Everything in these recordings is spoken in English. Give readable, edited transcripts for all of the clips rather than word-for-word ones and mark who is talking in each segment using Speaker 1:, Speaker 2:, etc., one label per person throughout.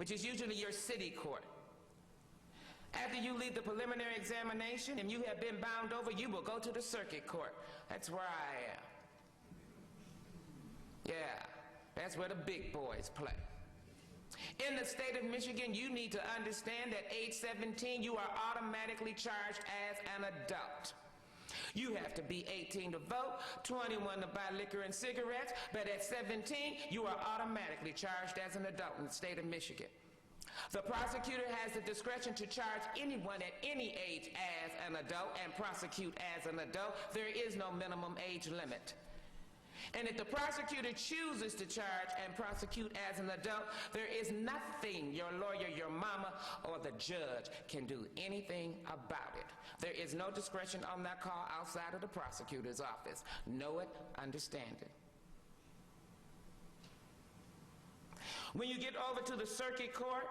Speaker 1: which is usually your city court. After you leave the preliminary examination and you have been bound over, you will go to the circuit court. That's where I am. Yeah, that's where the big boys play. In the state of Michigan, you need to understand that age 17, you are automatically charged as an adult. You have to be 18 to vote, 21 to buy liquor and cigarettes, but at 17, you are automatically charged as an adult in the state of Michigan. The prosecutor has the discretion to charge anyone at any age as an adult and prosecute as an adult. There is no minimum age limit. And if the prosecutor chooses to charge and prosecute as an adult, there is nothing your lawyer, your mama, or the judge can do anything about it. There is no discretion on that call outside of the prosecutor's office. Know it, understand it. When you get over to the circuit court,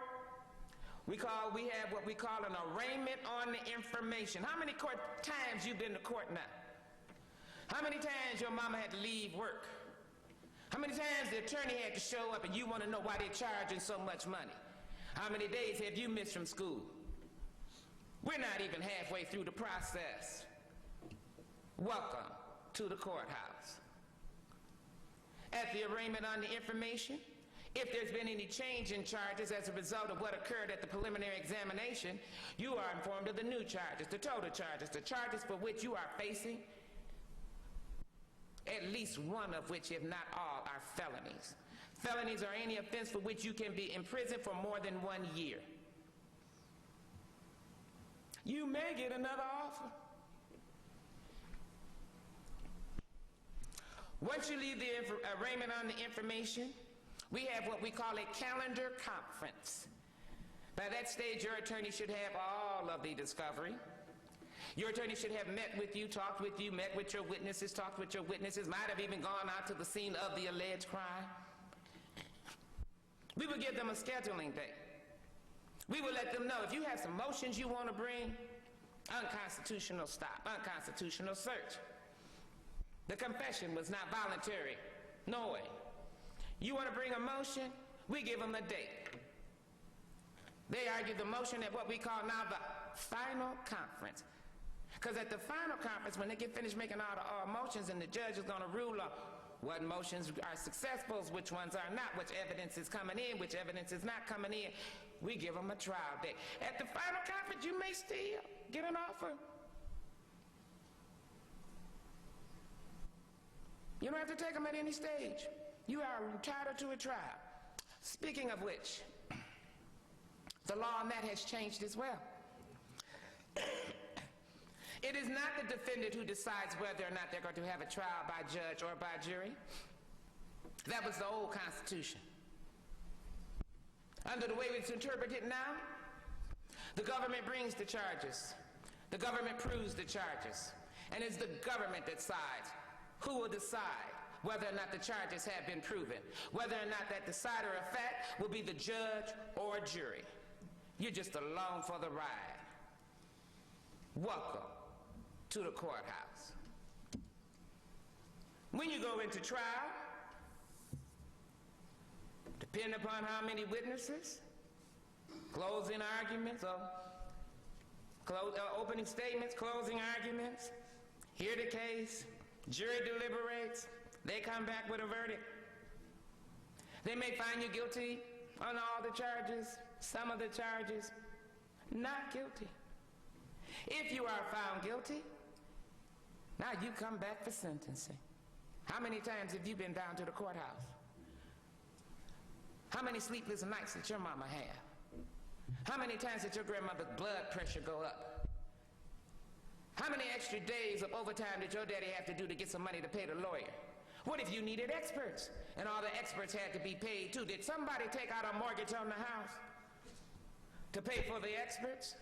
Speaker 1: we have what we call an arraignment on the information. How many times you been to court now? How many times your mama had to leave work? How many times the attorney had to show up and you want to know why they're charging so much money? How many days have you missed from school? We're not even halfway through the process. Welcome to the courthouse. At the arraignment on the information, if there's been any change in charges as a result of what occurred at the preliminary examination, you are informed of the new charges, the total charges, the charges for which you are facing, at least one of which, if not all, are felonies. Felonies are any offense for which you can be imprisoned for more than 1 year. You may get another offer. Once you leave the arraignment on the information, we have what we call a calendar conference. By that stage, your attorney should have all of the discovery. Your attorney should have met with you, talked with you, met with your witnesses, talked with your witnesses, might have even gone out to the scene of the alleged crime. We will give them a scheduling date. We will let them know if you have some motions you want to bring, unconstitutional stop, unconstitutional search. The confession was not voluntary. No way. You want to bring a motion? We give them a date. They argue the motion at what we call now the final conference. Because at the final conference, when they get finished making all the motions and the judge is going to rule on what motions are successful, which ones are not, which evidence is coming in, which evidence is not coming in, we give them a trial date. At the final conference, you may still get an offer. You don't have to take them at any stage. You are entitled to a trial. Speaking of which, the law on that has changed as well. It is not the defendant who decides whether or not they're going to have a trial by judge or by jury. That was the old Constitution. Under the way it's interpreted now, the government brings the charges. The government proves the charges. And it's the government that decides who will decide whether or not the charges have been proven, whether or not that decider of fact will be the judge or jury. You're just along for the ride. Welcome to the courthouse. When you go into trial, depending upon how many witnesses, closing arguments, opening statements, closing arguments, hear the case, jury deliberates, they come back with a verdict. They may find you guilty on all the charges, some of the charges, not guilty. If you are found guilty, now you come back for sentencing. How many times have you been down to the courthouse? How many sleepless nights did your mama have? How many times did your grandmother's blood pressure go up? How many extra days of overtime did your daddy have to do to get some money to pay the lawyer? What if you needed experts and all the experts had to be paid too? Did somebody take out a mortgage on the house to pay for the experts?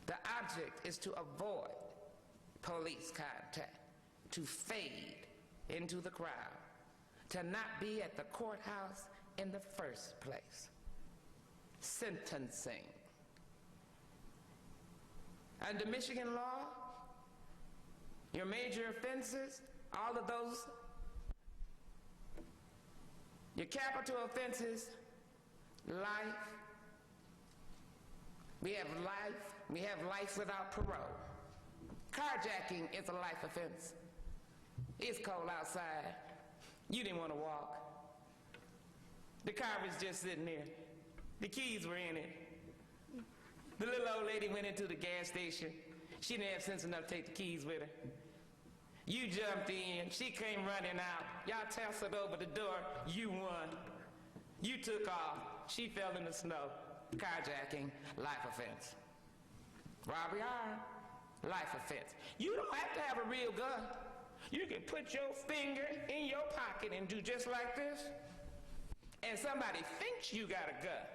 Speaker 1: The object is to avoid police contact, to fade into the crowd, to not be at the courthouse in the first place. Sentencing. Under Michigan law, your major offenses, all of those Your capital offenses, life. We have life without parole. Carjacking is a life offense. It's cold outside. You didn't want to walk. The car was just sitting there. The keys were in it. The little old lady went into the gas station. She didn't have sense enough to take the keys with her. You jumped in. She came running out. Y'all tussled over the door. You won. You took off. She fell in the snow. Carjacking, life offense. Robbery, life offense. You don't have to have a real gun. You can put your finger in your pocket and do just like this, and somebody thinks you got a gun,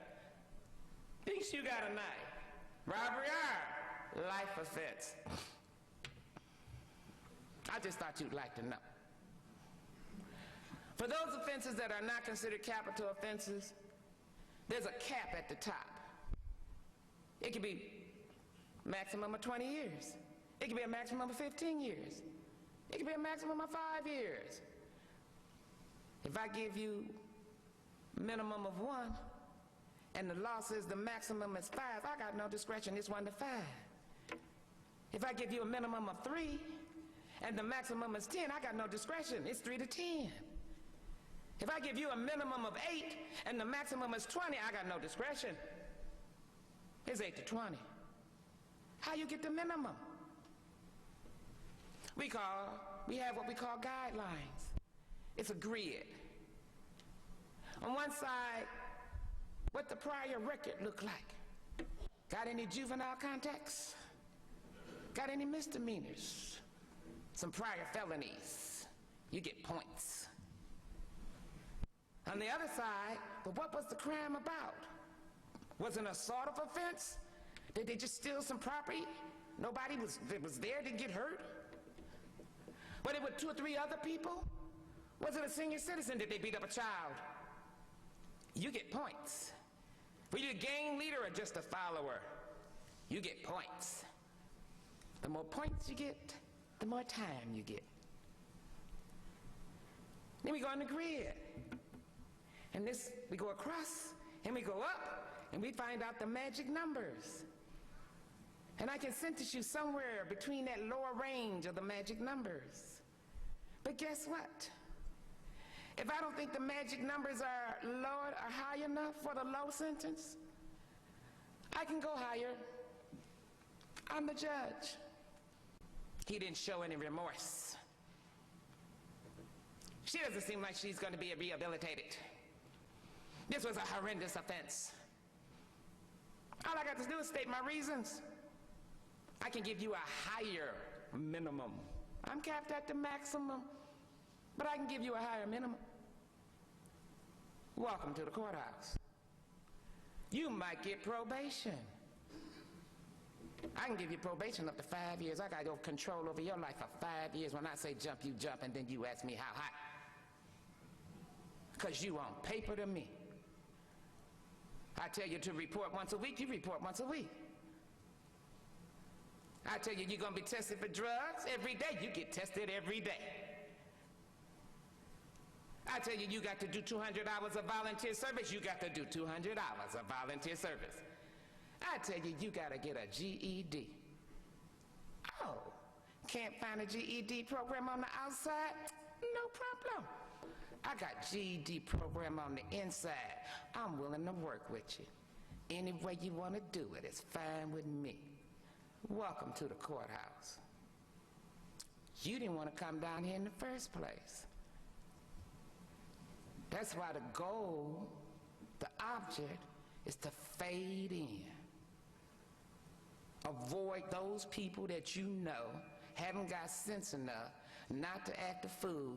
Speaker 1: thinks you got a knife. Robbery, life offense. I just thought you'd like to know. For those offenses that are not considered capital offenses, there's a cap at the top. It could be maximum of 20 years. It could be a maximum of 15 years. It could be a maximum of 5 years. If I give you minimum of 1, and the law says the maximum is 5, I got no discretion, it's 1 to 5. If I give you a minimum of 3, and the maximum is 10, I got no discretion, it's 3 to 10. If I give you a minimum of 8, and the maximum is 20, I got no discretion, it's 8 to 20. How you get the minimum? We have what we call guidelines. It's a grid. On one side, what the prior record look like. Got any juvenile contacts? Got any misdemeanors? Some prior felonies? You get points. On the other side, but what was the crime about? Was it an assault of offense? Did they just steal some property? Nobody was there, didn't get hurt? Was it with 2 or 3 other people? Was it a senior citizen? Did they beat up a child? You get points. Were you a gang leader or just a follower? You get points. The more points you get, the more time you get. Then we go on the grid. And we go across, and we go up, and we find out the magic numbers. And I can sentence you somewhere between that lower range of the magic numbers. But guess what? If I don't think the magic numbers are low or high enough for the low sentence, I can go higher. I'm the judge. He didn't show any remorse. She doesn't seem like she's going to be rehabilitated. This was a horrendous offense. All I got to do is state my reasons. I can give you a higher minimum. I'm capped at the maximum, but I can give you a higher minimum. Welcome to the courthouse. You might get probation. I can give you probation up to 5 years. I got control over your life for 5 years. When I say jump, you jump, and then you ask me how high. Because you on paper to me. I tell you to report once a week, you report once a week. I tell you you're going to be tested for drugs every day, you get tested every day. I tell you got to do 200 hours of volunteer service, you got to do 200 hours of volunteer service. I tell you got to get a GED. Oh, can't find a GED program on the outside? No problem. I got GED program on the inside. I'm willing to work with you. Any way you want to do it, it's fine with me. Welcome to the courthouse. You didn't want to come down here in the first place. That's why the goal, the object, is to fade in. Avoid those people that you know haven't got sense enough not to act a fool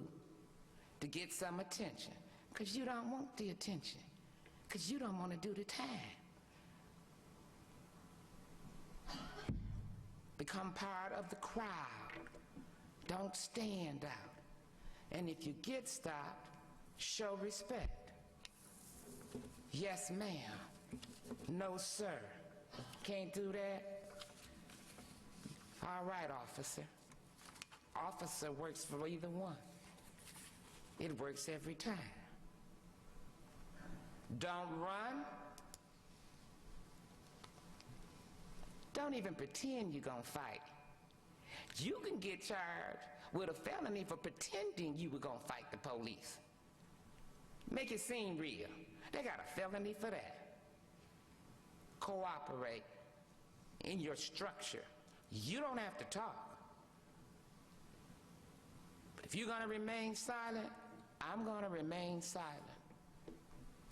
Speaker 1: to get some attention. Because you don't want the attention. Because you don't want to do the time. Become part of the crowd. Don't stand out. And if you get stopped, show respect. Yes, ma'am. No, sir. Can't do that? All right, officer. Officer works for either one. It works every time. Don't run. Don't even pretend you're gonna fight. You can get charged with a felony for pretending you were gonna fight the police. Make it seem real. They got a felony for that. Cooperate in your structure. You don't have to talk. But if you're gonna remain silent, I'm gonna remain silent.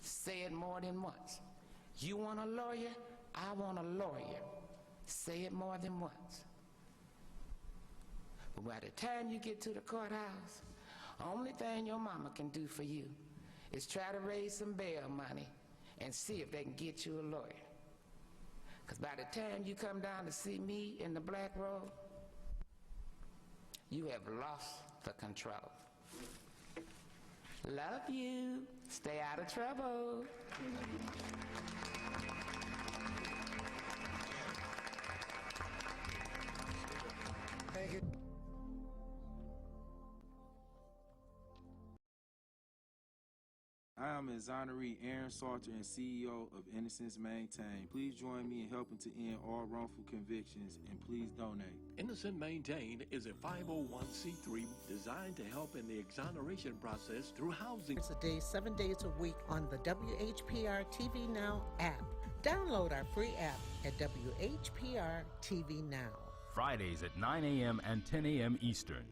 Speaker 1: Say it more than once. You want a lawyer? I want a lawyer. Say it more than once. But by the time you get to the courthouse, only thing your mama can do for you is try to raise some bail money and see if they can get you a lawyer. Because by the time you come down to see me in the black robe, you have lost the control. Love you. Stay out of trouble.
Speaker 2: Thank you.
Speaker 3: I am exoneree Aaron Salter and CEO of Innocence Maintained. Please join me in helping to end all wrongful convictions, and please donate.
Speaker 4: Innocent Maintained is a 501c3 designed to help in the exoneration process through housing.
Speaker 5: It's a day, 7 days a week on the WHPR TV Now app. Download our free app at WHPR TV Now.
Speaker 6: Fridays at 9 a.m. and 10 a.m. Eastern.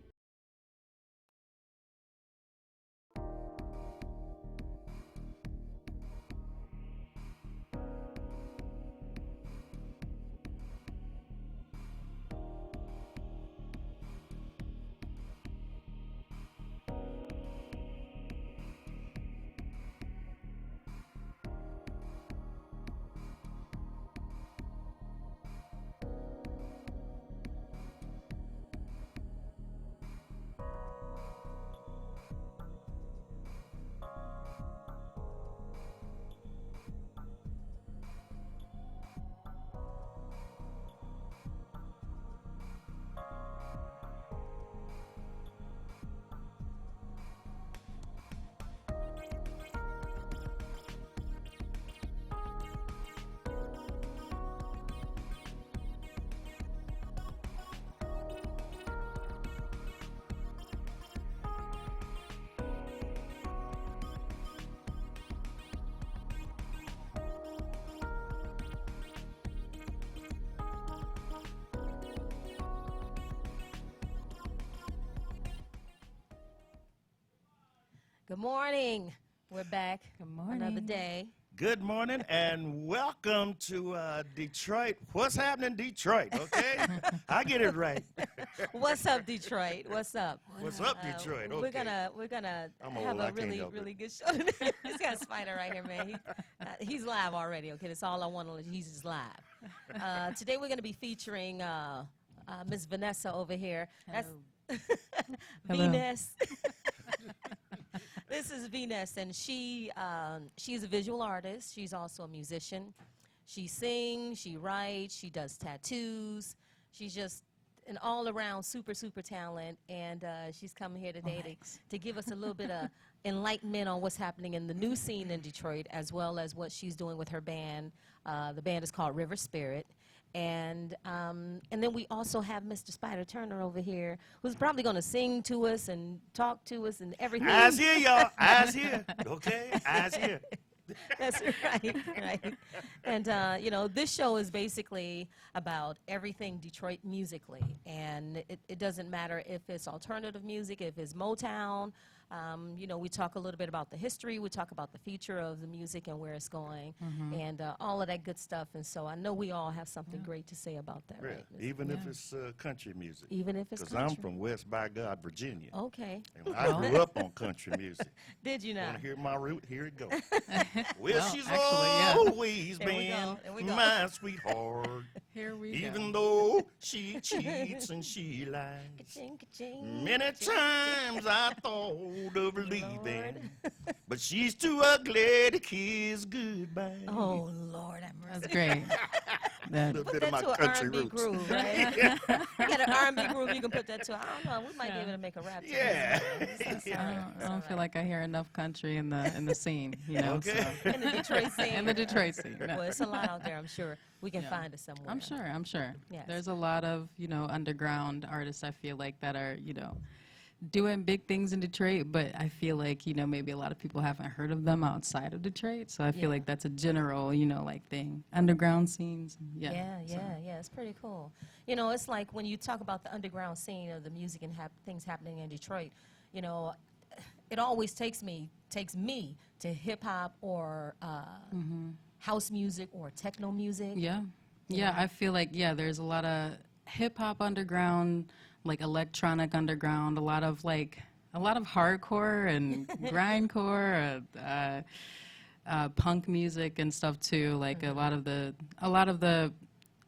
Speaker 7: Good morning. We're back.
Speaker 8: Good morning.
Speaker 7: Another day.
Speaker 9: Good morning and welcome to Detroit. What's happening, Detroit? Okay, I get it right.
Speaker 7: What's up, Detroit? What's up?
Speaker 9: What's up, Detroit? Okay.
Speaker 7: We're gonna
Speaker 9: I'm
Speaker 7: have
Speaker 9: old, I
Speaker 7: a
Speaker 9: can't
Speaker 7: really
Speaker 9: help it.
Speaker 7: good show today. He's got a spider right here, man. He's live already. Okay, that's all I want to let you. He's just live. Today we're gonna be featuring Miss Vanessa over here.
Speaker 8: Hello.
Speaker 7: That's
Speaker 8: Hello.
Speaker 7: Venus. This is Venus, and she's a visual artist. She's also a musician. She sings, she writes, she does tattoos. She's just an all-around super talent, and she's coming here today to give us a little bit of enlightenment on what's happening in the new scene in Detroit, as well as what she's doing with her band. The band is called River Spirit. And then we also have Mr. Spider Turner over here, who's probably going to sing to us and talk to us and everything.
Speaker 9: Eyes here, y'all. Eyes here. Okay, eyes here.
Speaker 7: That's right. And, this show is basically about everything Detroit musically. And it doesn't matter if it's alternative music, if it's Motown. We talk a little bit about the history. We talk about the future of the music and where it's going, and all of that good stuff. And so I know we all have something great to say about that, right?
Speaker 9: Even if it's country music.
Speaker 7: Even if it's
Speaker 9: Because
Speaker 7: country.
Speaker 9: I'm from West by God, Virginia.
Speaker 7: Okay.
Speaker 9: And I grew up on country music.
Speaker 7: Did you
Speaker 9: Want
Speaker 7: not?
Speaker 9: to hear my root? Here it goes.
Speaker 8: Well,
Speaker 9: She's
Speaker 8: actually, yeah.
Speaker 9: always
Speaker 7: There we
Speaker 9: been
Speaker 7: go, there we go.
Speaker 9: my sweetheart.
Speaker 8: Here we
Speaker 9: Even
Speaker 8: go.
Speaker 9: though she cheats and she lies.
Speaker 7: Ka-ching, ka-ching,
Speaker 9: Many
Speaker 7: ka-ching,
Speaker 9: times I thought of
Speaker 7: Lord.
Speaker 9: leaving, but she's too ugly to kiss goodbye.
Speaker 7: Oh, Lord, have mercy.
Speaker 8: That's great. That,
Speaker 9: Little
Speaker 7: Put
Speaker 9: bit of
Speaker 7: that
Speaker 9: my
Speaker 7: to an
Speaker 9: country
Speaker 7: R&B
Speaker 9: roots.
Speaker 7: groove, right? You got an R&B groove, you can put that to. I don't know. We might be able to make a rap. to
Speaker 9: Yeah.
Speaker 7: this.
Speaker 8: I don't feel like I hear enough country in the scene, you know.
Speaker 9: Okay.
Speaker 7: In the Detroit scene.
Speaker 8: In the Detroit scene. No.
Speaker 7: Well, it's a lot out there. I'm sure we can
Speaker 8: Yeah.
Speaker 7: find it somewhere.
Speaker 8: I'm sure.
Speaker 7: Yes.
Speaker 8: There's a lot of, underground artists, I feel like, that are, doing big things in Detroit, but I feel like, maybe a lot of people haven't heard of them outside of Detroit. So I feel
Speaker 7: Yeah.
Speaker 8: like that's a general, thing. Underground scenes. Yeah.
Speaker 7: Yeah, it's pretty cool. It's like when you talk about the underground scene of the music and things happening in Detroit, it always takes me to hip hop or house music or techno music.
Speaker 8: Yeah. Yeah, I feel like, there's a lot of hip hop underground, like electronic underground, a lot of hardcore and grindcore, punk music and stuff too. Like a lot of the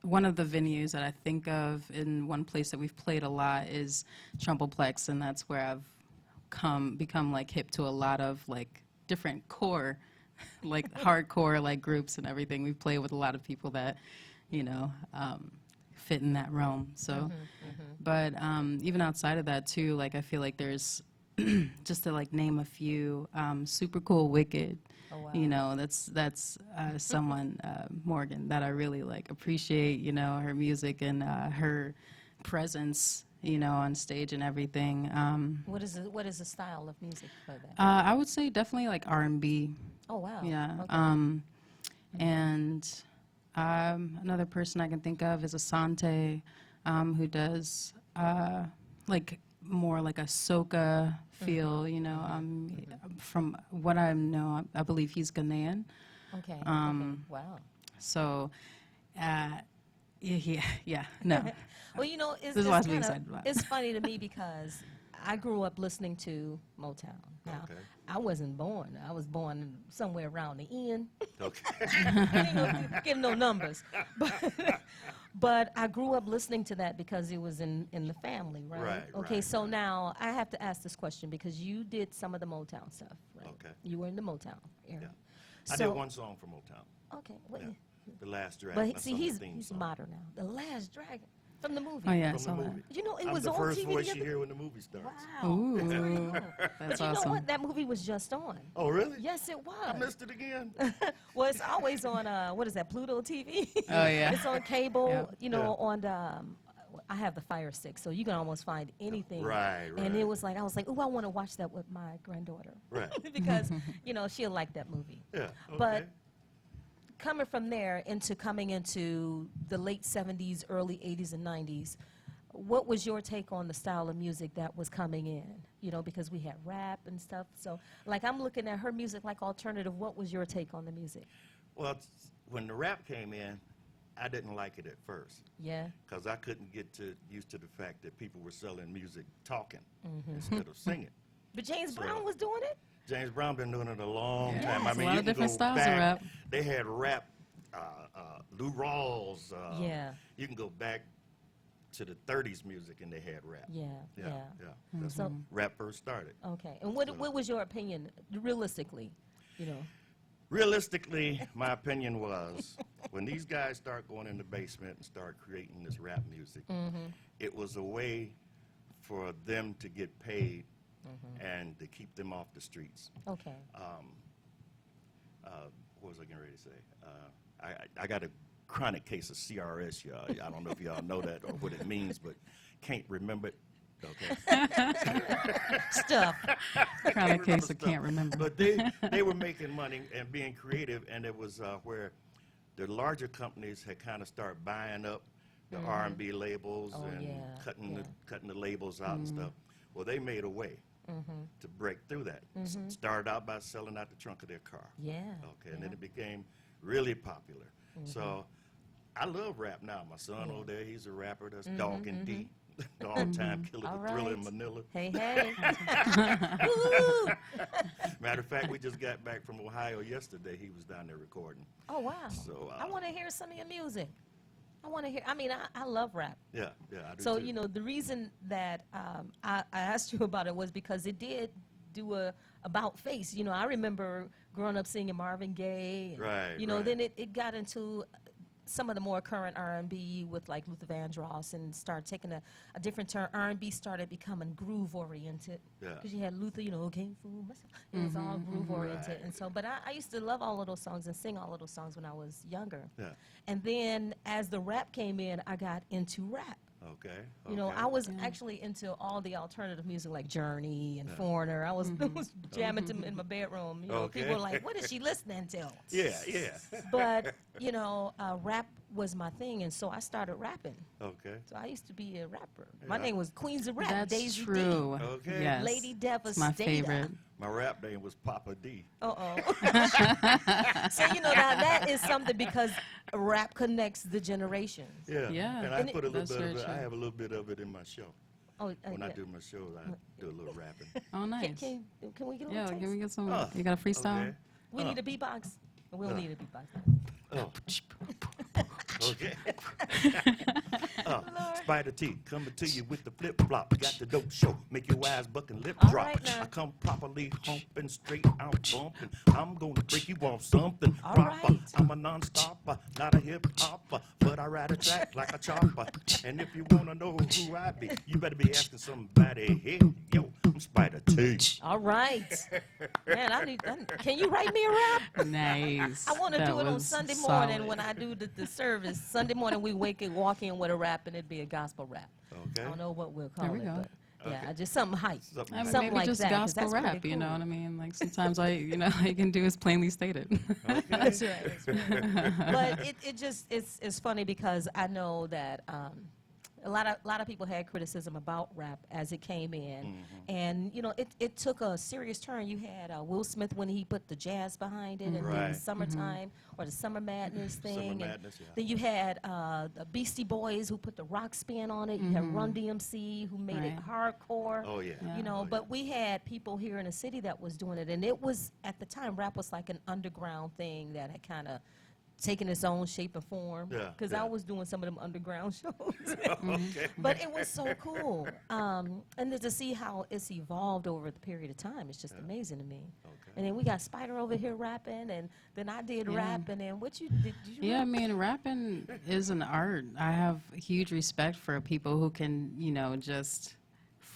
Speaker 8: one of the venues that I think of in one place that we've played a lot is Trumpleplex, and that's where I've become like hip to a lot of like different core, like hardcore like groups and everything. We play with a lot of people that, fit in that realm. So, but even outside of that too, like I feel like there's just to like name a few, Super Cool Wicked.
Speaker 7: Oh, wow.
Speaker 8: That's someone, Morgan, that I really like appreciate, her music and her presence, on stage and everything.
Speaker 7: What is the style of music for that?
Speaker 8: I would say definitely like R&B.
Speaker 7: Oh, wow.
Speaker 8: Yeah.
Speaker 7: Okay.
Speaker 8: And another person I can think of is Asante, who does like more like a soca feel, from what I know, I believe he's Ghanaian.
Speaker 7: Okay.
Speaker 8: Um,
Speaker 7: Wow.
Speaker 8: So, yeah, no.
Speaker 7: Well, it's
Speaker 8: There's a lot to be
Speaker 7: kinda-
Speaker 8: excited about.
Speaker 7: It's funny to me because I grew up listening to Motown. Now,
Speaker 9: Okay.
Speaker 7: I wasn't born. I was born somewhere around the end.
Speaker 9: Okay.
Speaker 7: I ain't give no numbers. But I grew up listening to that because it was in the family, right?
Speaker 9: Right,
Speaker 7: Okay,
Speaker 9: right,
Speaker 7: so
Speaker 9: right.
Speaker 7: now I have to ask this question because you did some of the Motown stuff, right?
Speaker 9: Okay.
Speaker 7: You were in the Motown era.
Speaker 9: Yeah. I did one song for Motown,
Speaker 7: Okay, what,
Speaker 9: The Last Dragon.
Speaker 7: but
Speaker 9: That's
Speaker 7: see,
Speaker 9: on the
Speaker 7: he's
Speaker 9: theme
Speaker 7: he's
Speaker 9: song.
Speaker 7: modern now. The Last Dragon from the movie.
Speaker 8: Oh, yeah, I
Speaker 9: From
Speaker 8: saw
Speaker 9: the
Speaker 8: that.
Speaker 9: movie.
Speaker 7: It
Speaker 9: I'm
Speaker 7: was
Speaker 9: the
Speaker 7: on
Speaker 9: first
Speaker 7: TV
Speaker 9: voice
Speaker 7: the
Speaker 9: you
Speaker 7: other-
Speaker 9: hear when the movie starts.
Speaker 7: Wow.
Speaker 8: Ooh,
Speaker 7: That's very cool.
Speaker 8: that's
Speaker 7: But you
Speaker 8: awesome.
Speaker 7: know what? That movie was just on.
Speaker 9: Oh, really?
Speaker 7: Yes, it was.
Speaker 9: I missed it again.
Speaker 7: Well, it's always on, what is that, Pluto TV?
Speaker 8: Oh, yeah.
Speaker 7: It's on cable,
Speaker 8: Yeah.
Speaker 7: on the, I have the Fire Stick, so you can almost find anything.
Speaker 9: Right,
Speaker 7: And
Speaker 9: right.
Speaker 7: I was like, ooh, I want to watch that with my granddaughter.
Speaker 9: Right.
Speaker 7: Because, she'll like that movie.
Speaker 9: Yeah. Okay.
Speaker 7: But coming from there coming into the late 70s, early 80s and 90s, what was your take on the style of music that was coming in? Because we had rap and stuff. So, like, I'm looking at her music like alternative. What was your take on the music?
Speaker 9: Well, when the rap came in, I didn't like it at first
Speaker 7: Yeah.
Speaker 9: because I couldn't get used to the fact that people were selling music talking
Speaker 7: Mm-hmm.
Speaker 9: instead of singing.
Speaker 7: But James
Speaker 9: So-
Speaker 7: Brown was doing it?
Speaker 9: James Brown been doing it a long
Speaker 8: Yeah,
Speaker 9: time.
Speaker 8: there's a lot
Speaker 9: you
Speaker 8: of
Speaker 9: can
Speaker 8: different
Speaker 9: go
Speaker 8: styles of
Speaker 9: back.
Speaker 8: rap.
Speaker 9: They had rap, Lou Rawls.
Speaker 7: Yeah.
Speaker 9: You can go back to the 30s music and they had rap.
Speaker 7: Yeah,
Speaker 9: Yeah,
Speaker 7: yeah.
Speaker 9: yeah. That's
Speaker 7: So-
Speaker 9: when rap first started.
Speaker 7: Okay. And what was your opinion, realistically?
Speaker 9: Realistically, my opinion was when these guys start going in the basement and start creating this rap music, it was a way for them to get paid and to keep them off the streets.
Speaker 7: Okay.
Speaker 9: What was I getting ready to say? I got a chronic case of CRS, y'all. I don't know if y'all know that or what it means, but can't remember it. Okay.
Speaker 7: Stuff.
Speaker 8: Chronic case
Speaker 9: Remember
Speaker 8: of can't
Speaker 9: stuff.
Speaker 8: remember.
Speaker 9: But they were making money and being creative, and it was where the larger companies had kind of started buying up the R&B labels
Speaker 7: Oh,
Speaker 9: and
Speaker 7: yeah,
Speaker 9: cutting the labels out and stuff. Well, they made a way to break through that. Started out by selling out the trunk of their car.
Speaker 7: Yeah.
Speaker 9: Okay, and then it became really popular. So I love rap now. My son over there, he's a rapper. That's Dog and D. The all-time killer,
Speaker 7: All
Speaker 9: the Thriller in
Speaker 7: right.
Speaker 9: Manila.
Speaker 7: Hey, hey. Woo!
Speaker 9: Matter of fact, we just got back from Ohio yesterday. He was down there recording.
Speaker 7: Oh, wow.
Speaker 9: So,
Speaker 7: I want to hear some of your music. I want to hear, I love rap.
Speaker 9: Yeah, I do
Speaker 7: So,
Speaker 9: too.
Speaker 7: the reason that I asked you about it was because it did do a about face. I remember growing up singing Marvin Gaye. And,
Speaker 9: Right,
Speaker 7: Then
Speaker 9: right.
Speaker 7: it got into some of the more current R&B with like Luther Vandross and started taking a different turn. R&B started becoming groove oriented.
Speaker 9: Yeah.
Speaker 7: Because you had Luther, you know, came for myself. It was all groove oriented. And so, but I used to love all of those songs and sing all of those songs when I was younger.
Speaker 9: Yeah.
Speaker 7: And then as the rap came in, I got into rap.
Speaker 9: Okay.
Speaker 7: You know,
Speaker 9: okay.
Speaker 7: I was actually into all the alternative music like Journey and Foreigner. I was, was jamming to in my bedroom. You know,
Speaker 9: Okay.
Speaker 7: people were like, "What is she listening to?"
Speaker 9: Yeah, yeah.
Speaker 7: But you know, rap was my thing, and so I started rapping.
Speaker 9: Okay.
Speaker 7: So I used to be a rapper. My
Speaker 9: Yeah.
Speaker 7: name was Queens of Rap.
Speaker 8: That's
Speaker 7: Daisy
Speaker 8: true.
Speaker 9: Okay.
Speaker 8: Yes.
Speaker 7: Lady
Speaker 8: It's my
Speaker 7: Devastator.
Speaker 8: favorite.
Speaker 9: My rap name was Papa D.
Speaker 7: So you know that is something because rap connects the generations.
Speaker 9: Yeah.
Speaker 8: Yeah.
Speaker 9: And I
Speaker 7: And
Speaker 9: put a little
Speaker 8: That's
Speaker 9: bit of
Speaker 8: very
Speaker 9: it. I
Speaker 8: true.
Speaker 9: have a little bit of it in my show.
Speaker 7: Oh,
Speaker 9: When I
Speaker 7: yeah.
Speaker 9: do my shows, I do a little rapping.
Speaker 8: Oh, nice.
Speaker 7: Can we get a little
Speaker 8: Yeah,
Speaker 7: taste?
Speaker 8: can we get some?
Speaker 9: Oh,
Speaker 8: You got a freestyle?
Speaker 9: Okay.
Speaker 7: We need a beatbox. We don't need a beatbox.
Speaker 9: Oh. Okay. Spider T coming to you with the flip flop. Got the dope show. Make your eyes buck and lip
Speaker 7: All
Speaker 9: drop.
Speaker 7: right now.
Speaker 9: I come properly humping, straight out bumping. I'm gonna break you off something
Speaker 7: All
Speaker 9: proper.
Speaker 7: right.
Speaker 9: I'm a non-stopper, not a hip hopper, but I ride a track like a chopper. And if you wanna know who I be, you better be asking somebody. Hey, yo, I'm Spider T.
Speaker 7: All right. Man, can you write me a rap?
Speaker 8: Nice.
Speaker 7: I want to
Speaker 8: That
Speaker 7: do it on
Speaker 8: was
Speaker 7: Sunday morning
Speaker 8: solid.
Speaker 7: when I do the service. Sunday morning we walk in with a rap and it'd be a gospel rap.
Speaker 9: Okay.
Speaker 7: I don't know what we'll call
Speaker 8: There we
Speaker 7: it,
Speaker 8: go.
Speaker 7: but yeah, just something hype.
Speaker 9: Something
Speaker 8: I mean,
Speaker 7: Something
Speaker 8: maybe
Speaker 7: like
Speaker 8: just
Speaker 7: that, 'cause
Speaker 8: gospel
Speaker 7: that's pretty
Speaker 8: rap, you know
Speaker 7: cool.
Speaker 8: what I mean? Like sometimes all you can do is plainly state it.
Speaker 7: That's right. But it's funny because I know that a lot of people had criticism about rap as it came in, and you know it took a serious turn. You had Will Smith when he put the jazz behind it, and then
Speaker 9: Right.
Speaker 7: summertime or the Summer Madness thing.
Speaker 9: Summer
Speaker 7: and
Speaker 9: Madness, yeah.
Speaker 7: Then you had the Beastie Boys who put the rock spin on it. You had Run DMC who made it hardcore.
Speaker 9: Oh, yeah.
Speaker 7: You know,
Speaker 9: Oh, yeah.
Speaker 7: but we had people here in the city that was doing it, and it was at the time rap was like an underground thing that had kind of taken its own shape and form.
Speaker 9: Yeah,
Speaker 7: Because
Speaker 9: yeah.
Speaker 7: I was doing some of them underground shows.
Speaker 9: Okay.
Speaker 7: But it was so cool. And then to see how it's evolved over the period of time, it's just amazing to me.
Speaker 9: Okay.
Speaker 7: And then we got Spider over here rapping, and then I did rap, and then what you did you
Speaker 8: Yeah, I
Speaker 7: rap?
Speaker 8: mean, rapping is an art. I have huge respect for people who can, just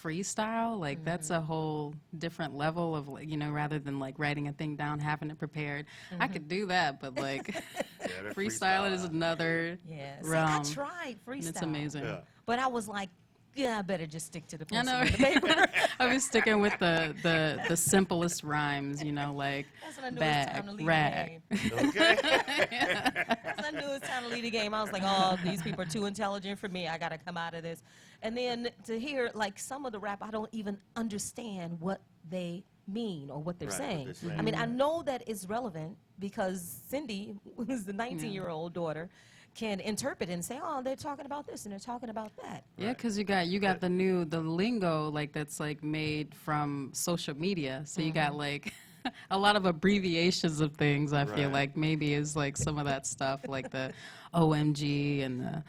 Speaker 8: freestyle. Like, that's a whole different level of, like, rather than, like, writing a thing down, having it prepared. I could do that, but, like,
Speaker 9: that
Speaker 8: freestyle is
Speaker 9: freestyle.
Speaker 8: another
Speaker 7: Yeah. See,
Speaker 8: realm.
Speaker 7: I tried freestyle.
Speaker 8: It's amazing.
Speaker 9: Yeah.
Speaker 7: But I was like, yeah, I better just stick to the
Speaker 8: I
Speaker 7: pencil
Speaker 8: know.
Speaker 7: and the paper.
Speaker 8: I was sticking with the simplest rhymes, like
Speaker 7: That's when I knew it was time to
Speaker 8: bag,
Speaker 7: leave
Speaker 8: rag.
Speaker 7: the game.
Speaker 9: Okay.
Speaker 7: That's when I knew it was time to leave the game. I was like, oh, these people are too intelligent for me. I got to come out of this. And then to hear, like, some of the rap, I don't even understand what they mean or what they're
Speaker 9: Right, what
Speaker 7: saying.
Speaker 9: they're saying.
Speaker 7: I mean, I know that it's relevant because Cindy, who's the 19-year-old daughter, can interpret and say, oh, they're talking about this and they're talking about that.
Speaker 8: Yeah, because you got the lingo, like, that's, like, made from social media. So you got, like, a lot of abbreviations of things, I feel
Speaker 9: Right.
Speaker 8: like maybe is, like, some of that stuff, like the OMG and the,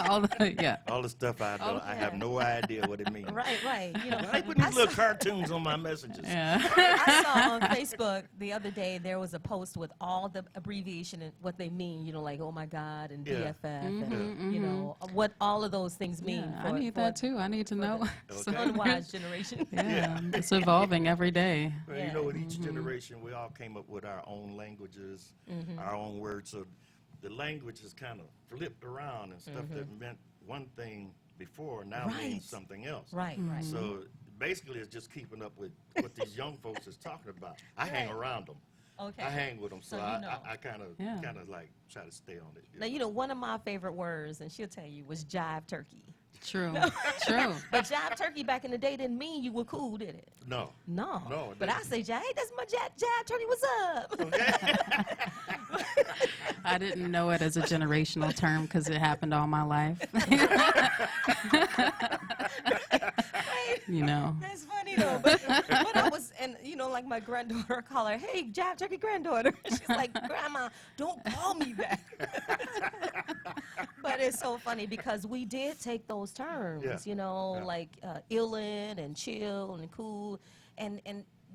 Speaker 8: all the,
Speaker 9: All the stuff I know, I have no idea what it means.
Speaker 7: Right. You know,
Speaker 9: I put these little cartoons on my messages.
Speaker 8: Yeah.
Speaker 7: I saw on Facebook the other day there was a post with all the abbreviation and what they mean, like oh my God and
Speaker 9: Yeah.
Speaker 7: BFF and what all of those things mean.
Speaker 8: Yeah,
Speaker 7: for,
Speaker 8: I need
Speaker 7: for
Speaker 8: that too. I need to know.
Speaker 7: the unwise generation.
Speaker 8: Yeah, it's evolving every day.
Speaker 9: Well,
Speaker 7: Yeah.
Speaker 9: you know, with each generation, we all came up with our own languages, our own words. So the language is kind of flipped around and stuff that meant one thing before now
Speaker 7: Right.
Speaker 9: means something else.
Speaker 7: Right.
Speaker 9: So basically, it's just keeping up with what these young folks is talking about. I hang
Speaker 7: Right.
Speaker 9: around them.
Speaker 7: Okay.
Speaker 9: I hang with them, so
Speaker 7: So you
Speaker 9: I
Speaker 7: know.
Speaker 9: kind of
Speaker 8: Yeah.
Speaker 9: like try to stay on it.
Speaker 7: Now, one of my favorite words, and she'll tell you, was jive turkey.
Speaker 8: True. True.
Speaker 7: But jive turkey back in the day didn't mean you were cool, did it?
Speaker 9: No.
Speaker 7: No.
Speaker 9: No, it
Speaker 7: But I
Speaker 9: didn't.
Speaker 7: say, hey, that's my jive turkey, what's up?
Speaker 8: I didn't know it as a generational term because it happened all my life.
Speaker 7: That's funny though. But I was, and like my granddaughter, I call her, hey, jive turkey granddaughter. She's like, Grandma, don't call me that. But it's so funny because we did take those terms,
Speaker 9: Yeah. Yeah.
Speaker 7: like illin and chill and cool, and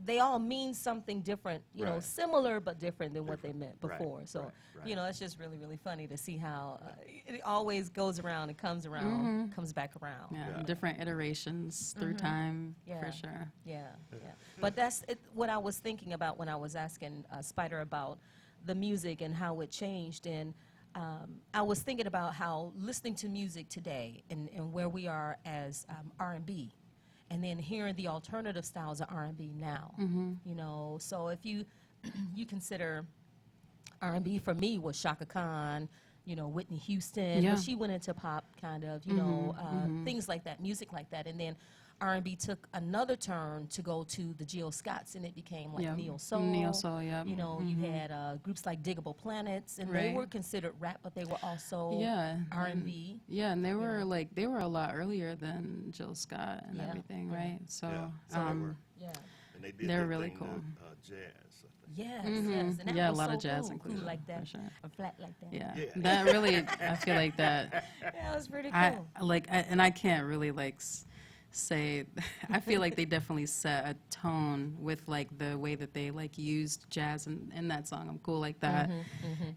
Speaker 7: they all mean something different, you know,
Speaker 9: Right.
Speaker 7: similar but different than what they meant
Speaker 9: Right,
Speaker 7: before. So,
Speaker 9: right.
Speaker 7: you know, it's just really, really funny to see how it always goes around and comes around, comes back around.
Speaker 8: Yeah, different iterations through time,
Speaker 7: Yeah.
Speaker 8: for sure.
Speaker 7: Yeah, yeah. But that's what I was thinking about when I was asking Spider about the music and how it changed. And I was thinking about how listening to music today and where we are as R&B, and then hearing the alternative styles of R&B now. You know, so if you you consider R&B for me was Shaka Khan, you know, Whitney Houston.
Speaker 8: Yeah.
Speaker 7: But she went into pop, kind of, you know, things like that, music like that. And then R&B took another turn to go to the Jill Scotts, and it became like
Speaker 8: Yeah.
Speaker 7: neo soul.
Speaker 8: Neo soul, yeah.
Speaker 7: You know, you had groups like Diggable Planets, and they
Speaker 8: Right.
Speaker 7: were considered rap, but they were also
Speaker 8: Yeah.
Speaker 7: R&B.
Speaker 8: Yeah, and they were like, they were a lot earlier than Jill Scott and
Speaker 7: Yeah,
Speaker 8: everything,
Speaker 7: yeah.
Speaker 8: right? So,
Speaker 9: Yeah, so they were.
Speaker 7: Yeah.
Speaker 9: And they did
Speaker 8: They're
Speaker 9: their
Speaker 8: really
Speaker 9: thing
Speaker 8: cool.
Speaker 9: to, jazz. I think.
Speaker 7: Yes, yes. And that
Speaker 8: Yeah, a
Speaker 7: was
Speaker 8: lot
Speaker 7: so
Speaker 8: of jazz
Speaker 7: cool,
Speaker 8: included,
Speaker 7: cool like that,
Speaker 8: for sure.
Speaker 7: and flat like that.
Speaker 8: yeah.
Speaker 9: Yeah.
Speaker 8: That really, I feel like that,
Speaker 7: Yeah, it was pretty cool.
Speaker 8: and I can't really like say, I feel like they definitely set a tone with like the way that they like used jazz in that song, I'm Cool Like That,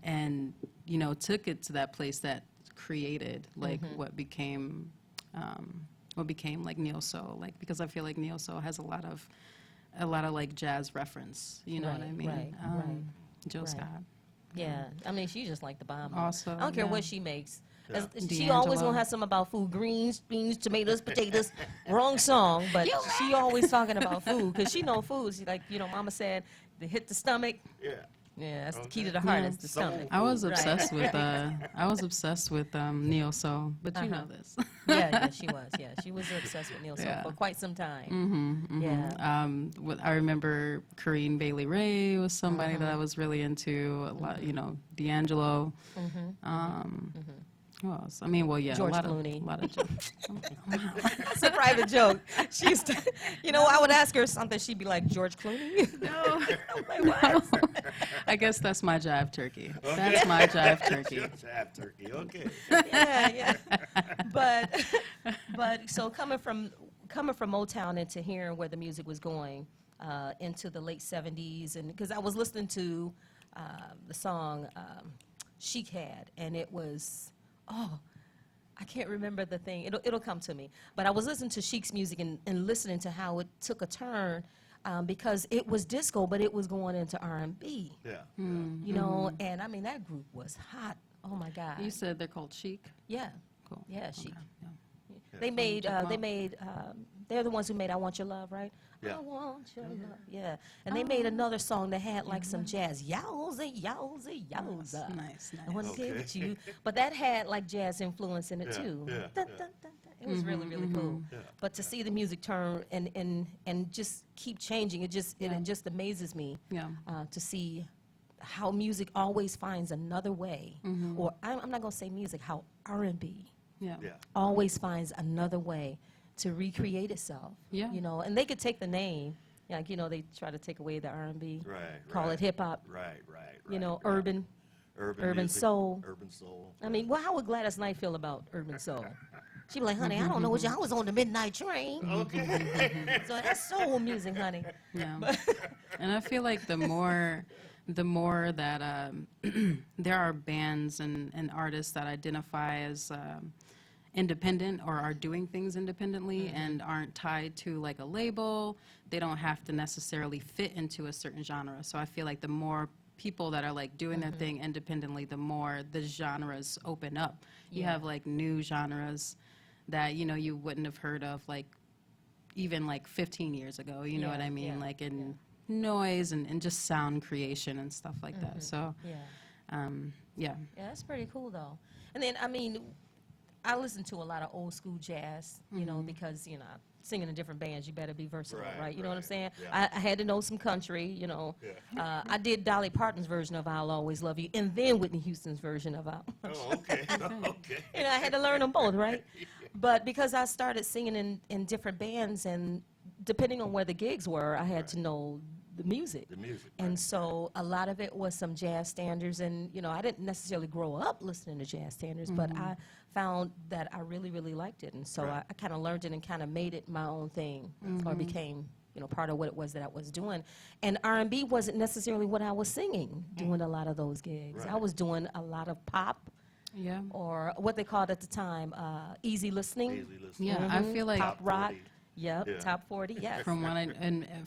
Speaker 8: and, you know, took it to that place that created like what became like neo soul, like, because I feel like neo soul has a lot of like jazz reference, you know what I
Speaker 7: Right,
Speaker 8: mean?
Speaker 7: right, right,
Speaker 8: Jill
Speaker 7: right.
Speaker 8: Scott.
Speaker 7: Yeah, I mean, she's just like the bomb.
Speaker 8: Also,
Speaker 7: I don't care
Speaker 8: yeah.
Speaker 7: what she makes.
Speaker 9: Yeah.
Speaker 7: She always
Speaker 8: D'Angelo.
Speaker 7: gonna have something about food: greens, beans, tomatoes, potatoes. Wrong song, but she always talking about food because she know food. She like, you know, Mama said, to hit the stomach.
Speaker 9: Yeah.
Speaker 7: Yeah, that's the key to the heart. Is the
Speaker 9: Soul
Speaker 7: stomach.
Speaker 8: I was
Speaker 7: Right.
Speaker 8: obsessed with neo soul, but you know this.
Speaker 7: Yeah, she was. Yeah, she was obsessed with Neil Soul
Speaker 8: Yeah.
Speaker 7: for quite some time. Yeah.
Speaker 8: I remember Corinne Bailey Ray was somebody that I was really into. A lot, you know, D'Angelo. Who else? I mean, well, yeah,
Speaker 7: George
Speaker 8: a lot
Speaker 7: Clooney.
Speaker 8: Of
Speaker 7: It's a private joke. She used to, you know, I would ask her something, she'd be like, George Clooney?
Speaker 8: No,
Speaker 7: I'm like, what?
Speaker 8: I guess that's my jive turkey. That's my jive turkey.
Speaker 9: Jive turkey. Okay.
Speaker 7: Yeah, yeah. But so coming from Motown into hearing where the music was going into the late 70s, and because I was listening to the song Chic had, and it was, I can't remember the thing. It'll come to me. But I was listening to Chic's music and listening to how it took a turn because it was disco, but it was going into R&B.
Speaker 9: Yeah.
Speaker 7: You know, and I mean, that group was hot. Oh, my God.
Speaker 8: You said they're called Chic.
Speaker 7: Yeah.
Speaker 8: Cool.
Speaker 7: Yeah, Chic.
Speaker 8: Okay, yeah.
Speaker 7: They made, they're the ones who made I Want Your Love, right?
Speaker 9: Yeah.
Speaker 7: I want your love. Yeah. And they made another song that had like some jazz. Yowza, yowza, yowza.
Speaker 8: Nice,
Speaker 7: I want to
Speaker 9: Okay.
Speaker 7: give it to you. But that had like jazz influence in it
Speaker 9: Yeah,
Speaker 7: too.
Speaker 9: yeah,
Speaker 7: Dun,
Speaker 9: yeah.
Speaker 7: dun, dun, dun. It was really, really cool.
Speaker 9: Yeah.
Speaker 7: But to see the music turn and just keep changing, it just amazes me
Speaker 8: Yeah.
Speaker 7: to see how music always finds another way. Or I'm not going to say music, how R&B
Speaker 8: Yeah.
Speaker 9: Yeah.
Speaker 7: always finds another way to recreate itself.
Speaker 8: Yeah.
Speaker 7: You know, and they could take the name, like, you know, they try to take away the R&B,
Speaker 9: Right.
Speaker 7: call
Speaker 9: right.
Speaker 7: it hip hop,
Speaker 9: Right.
Speaker 7: you know,
Speaker 9: right.
Speaker 7: urban. urban
Speaker 9: music,
Speaker 7: soul.
Speaker 9: Urban soul.
Speaker 7: I mean, well, how would Gladys Knight feel about urban soul? She'd be like, honey, I don't know what you, I was on the midnight train.
Speaker 9: Okay.
Speaker 7: So that's soul music, honey.
Speaker 8: Yeah. And I feel like the more that there are bands and artists that identify as independent or are doing things independently and aren't tied to like a label, they don't have to necessarily fit into a certain genre. So I feel like the more people that are like doing their thing independently, the more the genres open up. You have like new genres that, you know, you wouldn't have heard of like even like 15 years ago, you know what I mean? Like in noise and just sound creation and stuff like that. So, yeah.
Speaker 7: Yeah, that's pretty cool though. And then, I mean, I listen to a lot of old school jazz, you know, because, you know, singing in different bands, you better be versatile, right? You know what I'm saying?
Speaker 9: Yeah.
Speaker 7: I had to know some country, you know.
Speaker 9: Yeah.
Speaker 7: I did Dolly Parton's version of I'll Always Love You, and then Whitney Houston's version of I'll.
Speaker 9: Oh, okay. Okay.
Speaker 7: You know, I had to learn them both, right? But because I started singing in different bands, and depending on where the gigs were, I had to know the music.
Speaker 9: The music.
Speaker 7: And so a lot of it was some jazz standards, and, you know, I didn't necessarily grow up listening to jazz standards, but I found that I really, really liked it. And so I kind of learned it and kind of made it my own thing, or became part of what it was that I was doing. And R&B wasn't necessarily what I was singing, doing a lot of those gigs. I
Speaker 9: Right.
Speaker 7: was doing a lot of pop,
Speaker 8: Yeah.
Speaker 7: or what they called at the time, easy listening.
Speaker 9: Easily listening.
Speaker 8: Yeah, I feel like
Speaker 7: Pop rock.
Speaker 9: 40.
Speaker 7: Yep,
Speaker 9: Yeah.
Speaker 7: top 40, yes.
Speaker 8: from what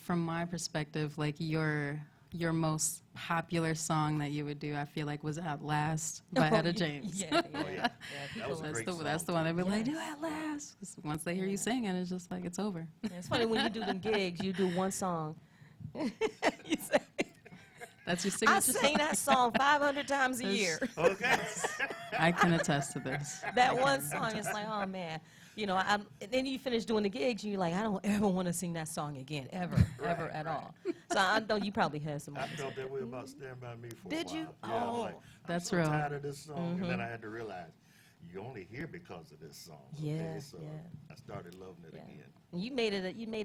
Speaker 8: from my perspective, like your most popular song that you would do, I feel like was "At Last" by Etta James.
Speaker 7: Yeah, yeah,
Speaker 9: Oh, yeah. That was a
Speaker 8: That's
Speaker 9: great
Speaker 8: the
Speaker 9: song.
Speaker 8: that's the one they'd be like, "Do
Speaker 7: Yes.
Speaker 8: At Last." 'Cause once they hear you sing it, it's just like it's over.
Speaker 7: It's funny when you do them gigs, you do one song. You say,
Speaker 8: That's your
Speaker 7: I
Speaker 8: signature.
Speaker 7: sing that song 500 times a year.
Speaker 9: Okay.
Speaker 8: I can attest to this.
Speaker 7: That one song, it's like, oh man. And then you finish doing the gigs, and you're like, I don't ever want to sing that song again, ever at all. So I know you probably had some
Speaker 9: I
Speaker 7: moments.
Speaker 9: felt that way about Stand By Me for
Speaker 7: Did
Speaker 9: a while.
Speaker 7: you?
Speaker 9: Yeah, I was
Speaker 7: Oh.
Speaker 9: like,
Speaker 8: That's
Speaker 9: I'm so
Speaker 8: real.
Speaker 9: tired of this song, and then I had to realize you only hear because of this song.
Speaker 7: Yeah,
Speaker 9: Okay? So
Speaker 7: yeah.
Speaker 9: I started loving it
Speaker 7: Yeah.
Speaker 9: again.
Speaker 7: And you made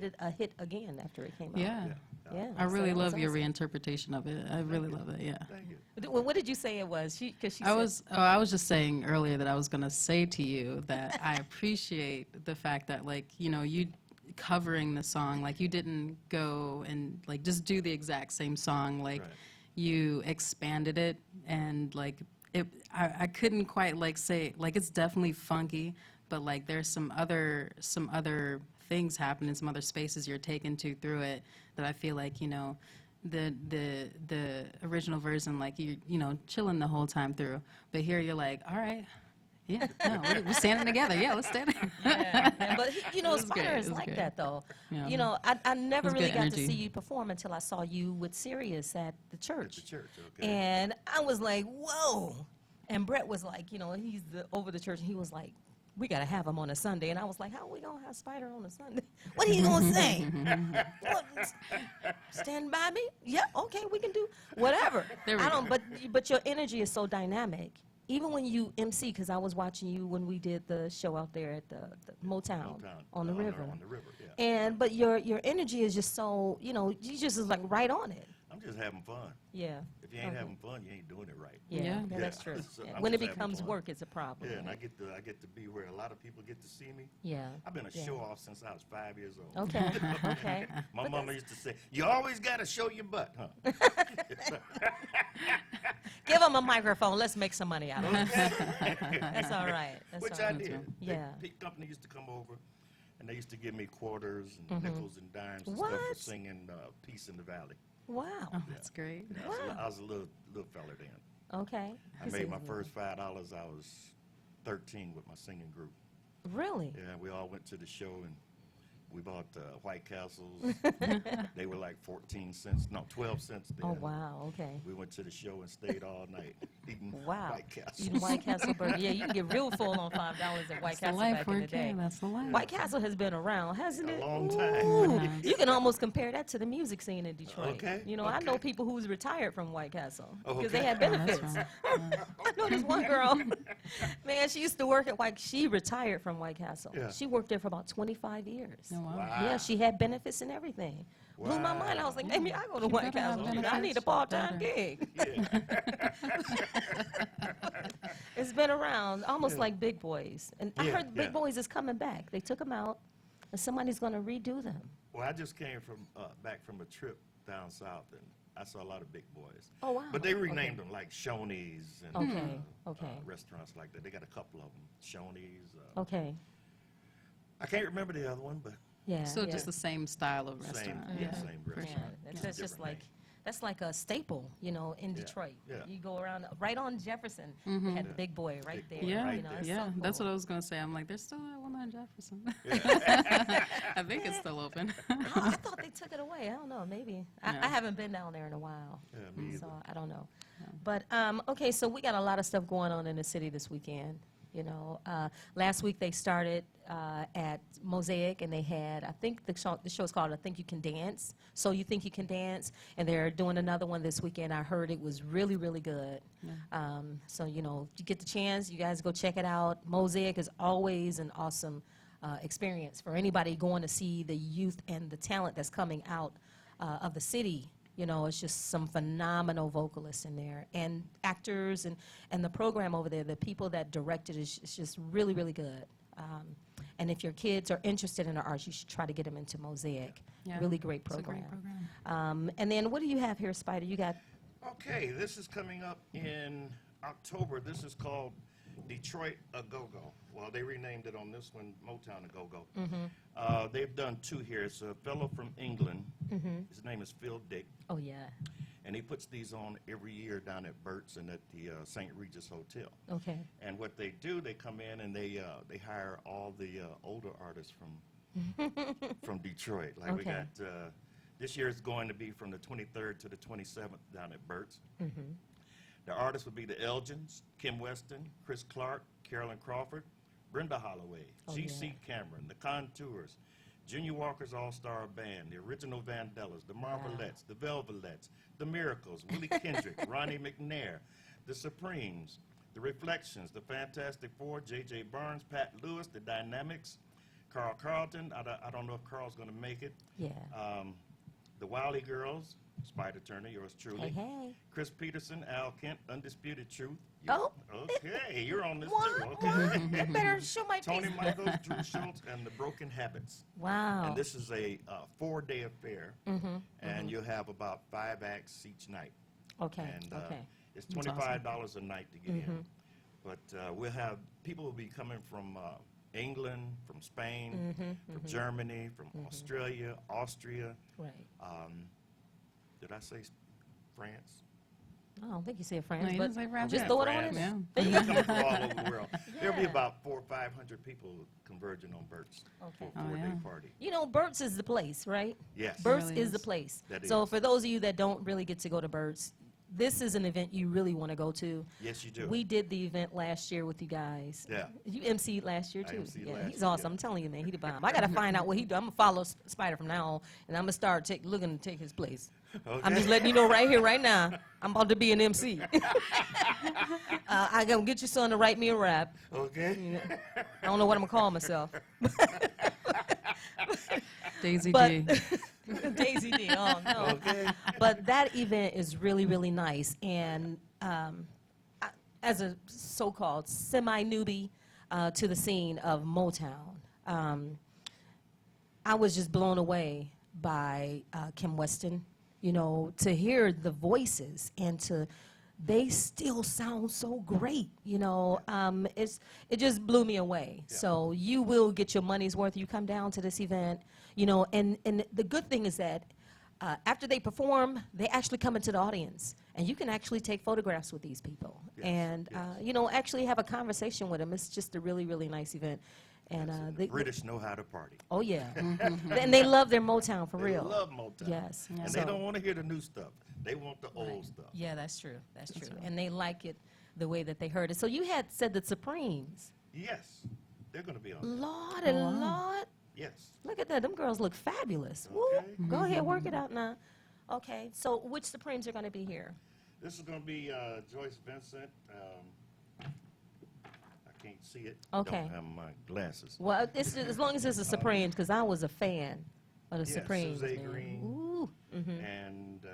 Speaker 7: it a hit again after it came out.
Speaker 8: Yeah.
Speaker 7: Yeah.
Speaker 8: I really
Speaker 7: so that
Speaker 8: love
Speaker 7: was
Speaker 8: your
Speaker 7: awesome.
Speaker 8: reinterpretation of it. I really love it. Yeah.
Speaker 9: Thank you.
Speaker 7: What did you say it was? Because she
Speaker 8: I was just saying earlier that I was gonna say to you that I appreciate the fact that you covering the song, like you didn't go and like just do the exact same song, like
Speaker 9: Right.
Speaker 8: you expanded it, and like I couldn't quite like say, like it's definitely funky, but like there's some other things happening, some other spaces you're taken to through it that I feel like the original version, like you chilling the whole time through, but here you're like, all right, yeah, no, we're standing together, yeah, let's stand.
Speaker 7: Yeah, but
Speaker 8: was
Speaker 7: Spider
Speaker 8: great,
Speaker 7: is
Speaker 8: it was
Speaker 7: like
Speaker 8: great.
Speaker 7: that though.
Speaker 8: Yeah.
Speaker 7: I never
Speaker 8: was
Speaker 7: really
Speaker 8: good
Speaker 7: got to
Speaker 8: energy.
Speaker 7: see you perform until I saw you with Sirius at the church.
Speaker 9: The church, okay.
Speaker 7: And I was like, whoa. And Brett was like, he's over the church, and he was like, we got to have him on a Sunday. And I was like, how are we going to have Spider on a Sunday? What are you going to sing? What, Stand By Me? Yeah, okay, we can do whatever.
Speaker 8: There we
Speaker 7: I
Speaker 8: go.
Speaker 7: don't, but your energy is so dynamic. Even when you MC, because I was watching you when we did the show out there at the Motown on the river.
Speaker 9: On the river, yeah.
Speaker 7: But your energy is just so, you just is like right on it.
Speaker 9: I'm just having fun.
Speaker 7: Yeah.
Speaker 9: If you ain't
Speaker 7: Okay.
Speaker 9: having fun, you ain't doing it right.
Speaker 7: Yeah,
Speaker 8: Yeah.
Speaker 7: that's
Speaker 9: Yeah.
Speaker 7: true.
Speaker 9: So
Speaker 7: Yeah.
Speaker 9: I'm
Speaker 7: When it
Speaker 9: just having
Speaker 7: becomes
Speaker 9: fun.
Speaker 7: work, it's a problem.
Speaker 9: Yeah, and
Speaker 7: right?
Speaker 9: I get to be where a lot of people get to see me.
Speaker 7: Yeah.
Speaker 9: I've been a
Speaker 7: yeah.
Speaker 9: show off since I was 5 years old.
Speaker 7: Okay, okay.
Speaker 9: My mama used to say, "You always got to show your butt, huh?"
Speaker 7: Give them a microphone. Let's make some money out of it. That's all right. That's
Speaker 9: Which
Speaker 7: all
Speaker 9: I
Speaker 7: right.
Speaker 9: did.
Speaker 7: Yeah.
Speaker 9: The company used to come over, and they used to give me quarters and nickels and dimes and
Speaker 7: Mm-hmm. What?
Speaker 9: stuff for singing "Peace in the Valley."
Speaker 7: Wow.
Speaker 8: Oh, that's great.
Speaker 9: I was a little feller then.
Speaker 7: Okay.
Speaker 9: I made my first $5. I was 13 with my singing group.
Speaker 7: Really?
Speaker 9: Yeah, we all went to the show and we bought White Castles. They were like 14 cents, no, 12 cents then.
Speaker 7: Oh, wow. Okay.
Speaker 9: We went to the show and stayed all night eating
Speaker 7: Wow.
Speaker 9: White Castles.
Speaker 7: Eating White Castle burger. Yeah, you can get real full on $5 at White
Speaker 8: That's the
Speaker 7: Castle
Speaker 8: life
Speaker 7: back in the
Speaker 8: working.
Speaker 7: day.
Speaker 8: That's the life.
Speaker 7: White Castle has been around, hasn't it?
Speaker 9: A long time.
Speaker 7: Ooh, you can almost compare that to the music scene in Detroit.
Speaker 9: Okay,
Speaker 7: I know
Speaker 9: okay.
Speaker 7: people who's retired from White Castle
Speaker 9: Oh,
Speaker 7: because they
Speaker 9: okay.
Speaker 7: had benefits.
Speaker 8: right.
Speaker 7: I know this one girl, man, she used to work at she retired from White Castle.
Speaker 9: Yeah.
Speaker 7: She worked there for about 25 years.
Speaker 8: Oh, wow.
Speaker 9: Wow.
Speaker 7: Yeah, she had benefits and everything. Blew my mind. I was like, maybe I go to White
Speaker 8: better have
Speaker 7: Castle. I
Speaker 8: benefits.
Speaker 7: need a part-time
Speaker 8: Better.
Speaker 7: gig.
Speaker 9: Yeah.
Speaker 7: It's been around, almost like Big Boys. And I
Speaker 9: Yeah,
Speaker 7: heard Big
Speaker 9: yeah.
Speaker 7: Boys is coming back. They took them out, and somebody's going to redo them.
Speaker 9: Well, I just came back from a trip down south, and I saw a lot of big boys.
Speaker 7: Oh, wow.
Speaker 9: But they renamed
Speaker 7: Okay.
Speaker 9: them like Shoney's and
Speaker 7: Okay, okay.
Speaker 9: restaurants like that. They got a couple of them. Shoney's.
Speaker 7: Okay.
Speaker 9: I can't remember the other one, but
Speaker 7: Yeah.
Speaker 8: So
Speaker 7: yeah.
Speaker 8: just the same style of
Speaker 9: same,
Speaker 8: restaurant.
Speaker 9: yeah, same
Speaker 7: Yeah,
Speaker 9: restaurant.
Speaker 7: that's just
Speaker 9: Different
Speaker 7: like
Speaker 9: name.
Speaker 7: that's like a staple, in
Speaker 9: Yeah,
Speaker 7: Detroit.
Speaker 9: yeah.
Speaker 7: You go around right on Jefferson. They had the Big Boy right
Speaker 9: Big
Speaker 7: there.
Speaker 9: Boy
Speaker 8: Yeah,
Speaker 9: right
Speaker 7: it's
Speaker 9: there.
Speaker 7: so
Speaker 8: yeah, that's
Speaker 7: cool.
Speaker 8: what I was gonna say. I'm like, there's still that one on Jefferson. I think it's still open.
Speaker 7: I thought they took it away. I don't know. Maybe I
Speaker 8: Yeah.
Speaker 7: haven't been down there in a while,
Speaker 9: Yeah, me
Speaker 7: so
Speaker 9: either.
Speaker 7: I don't know. But okay, so we got a lot of stuff going on in the city this weekend. Last week they started at Mosaic, and they had, I think the show is called "I Think You Can Dance." So you think you can dance, and they're doing another one this weekend. I heard it was really, really good. So if you get the chance, you guys go check it out. Mosaic is always an awesome experience for anybody going to see the youth and the talent that's coming out of the city. It's just some phenomenal vocalists in there and actors, and the program over there, the people that direct it is just really, really good. And if your kids are interested in the arts, you should try to get them into Mosaic.
Speaker 8: Yeah,
Speaker 7: Really great
Speaker 8: it's a
Speaker 7: program.
Speaker 8: great program.
Speaker 7: And then what do you have here, Spider? You got,
Speaker 9: Okay, this is coming up in October. This is called Detroit A Go-Go. Well, they renamed it on this one, Motown A Go-Go. They've done two here. It's a fellow from England. His name is Phil Dick,
Speaker 7: oh yeah,
Speaker 9: and he puts these on every year down at Burt's and at the St. Regis Hotel.
Speaker 7: okay.
Speaker 9: And what they do, they come in and they hire all the older artists from Detroit. Like we
Speaker 7: Okay.
Speaker 9: got this year is going to be from the 23rd to the 27th down at Burt's. The artists would be the Elgins, Kim Weston, Chris Clark, Carolyn Crawford, Brenda Holloway, G.C. Cameron, the Contours, Junior Walker's All-Star Band, the Original Vandellas, the Marvelettes, the Velvelettes, the Miracles, Willie Kendrick, Ronnie McNair, the Supremes, the Reflections, the Fantastic Four, J.J. Barnes, Pat Lewis, the Dynamics, Carl Carlton. I don't know if Carl's going to make it.
Speaker 7: Yeah.
Speaker 9: The Wiley Girls, Spider Turner, yours truly.
Speaker 7: Hey, hey.
Speaker 9: Chris Peterson, Al Kent, Undisputed Truth.
Speaker 7: Oh.
Speaker 9: Okay, you're on this
Speaker 7: What?
Speaker 9: too. Okay.
Speaker 7: I better show my
Speaker 9: Tony
Speaker 7: face.
Speaker 9: Michaels, Drew Schultz, and the Broken Habits.
Speaker 7: Wow.
Speaker 9: And this is a 4-day affair, and you'll have about 5 acts each night.
Speaker 7: Okay,
Speaker 9: And
Speaker 7: okay.
Speaker 9: it's
Speaker 8: That's
Speaker 9: $25 a night to get in. But we'll have people will be coming from England, from Spain, from Germany, from Australia, Austria.
Speaker 7: Right.
Speaker 9: Did I say France?
Speaker 7: I don't think you said France,
Speaker 8: No, you
Speaker 7: but
Speaker 8: didn't say France.
Speaker 7: just
Speaker 8: Yeah,
Speaker 7: throw it on
Speaker 9: France.
Speaker 7: in.
Speaker 8: Yeah.
Speaker 9: They're coming from all over the world. There'll be about 400 or 500 people converging on Burt's
Speaker 7: Okay.
Speaker 9: for a
Speaker 8: Oh,
Speaker 9: 4-day
Speaker 8: yeah.
Speaker 9: party.
Speaker 7: You know, Burt's is the place, right?
Speaker 9: Yes.
Speaker 7: Burt's
Speaker 8: really
Speaker 7: is the
Speaker 8: is.
Speaker 7: place.
Speaker 9: That
Speaker 7: So
Speaker 9: is.
Speaker 7: for those of you that don't really get to go to Burt's, this is an event you really want to go to.
Speaker 9: Yes, you do.
Speaker 7: We did the event last year with you guys.
Speaker 9: Yeah.
Speaker 7: You emceed last year
Speaker 9: I
Speaker 7: too.
Speaker 9: emceed
Speaker 7: Yeah,
Speaker 9: last
Speaker 7: he's
Speaker 9: year,
Speaker 7: awesome.
Speaker 9: yeah.
Speaker 7: I'm telling you, man, he the bomb. I gotta find out what he do. I'm gonna follow Spider from now on, and I'm gonna start looking to take his place. I'm
Speaker 9: Okay.
Speaker 7: just letting you know right here, right now. I'm about to be an MC. I gonna get your son to write me a rap.
Speaker 9: Okay.
Speaker 7: I don't know what I'm gonna call myself.
Speaker 8: Daisy
Speaker 7: But
Speaker 8: D.
Speaker 7: Daisy D. Oh no.
Speaker 9: Okay.
Speaker 7: But that event is really, really nice. And as a so-called semi-newbie to the scene of Motown, I was just blown away by Kim Weston. You know, to hear the voices and they still sound so great. You know, it just blew me away.
Speaker 9: Yeah.
Speaker 7: So you will get your money's worth. You come down to this event. You know, and the good thing is that after they perform, they actually come into the audience, and you can actually take photographs with these people,
Speaker 9: Yes,
Speaker 7: and
Speaker 9: yes.
Speaker 7: you know, actually have a conversation with them. It's just a really, really nice event. And
Speaker 9: The British know how to party.
Speaker 7: oh yeah, and they love their Motown for
Speaker 9: They
Speaker 7: real.
Speaker 9: love Motown.
Speaker 7: Yes,
Speaker 9: And
Speaker 7: So-
Speaker 9: they don't want to hear the new stuff. They want the old stuff.
Speaker 7: Yeah, that's true. That's true. And they like it the way that they heard it. So you had said the Supremes.
Speaker 9: Yes. They're going to be on there.
Speaker 7: Lord and Lord.
Speaker 9: Yes.
Speaker 7: Look at that. Them girls look fabulous. Woo.
Speaker 9: Okay.
Speaker 7: Go ahead, work it out now. Okay, so which Supremes are going to be here?
Speaker 9: This is going to be Joyce Vincent. I can't see it.
Speaker 7: Okay.
Speaker 9: Don't have my glasses.
Speaker 7: Well, it's as long as it's the Supremes, because I was a fan of the
Speaker 9: Yes,
Speaker 7: Supremes.
Speaker 9: Suze
Speaker 7: man.
Speaker 9: Green.
Speaker 7: Ooh.
Speaker 9: And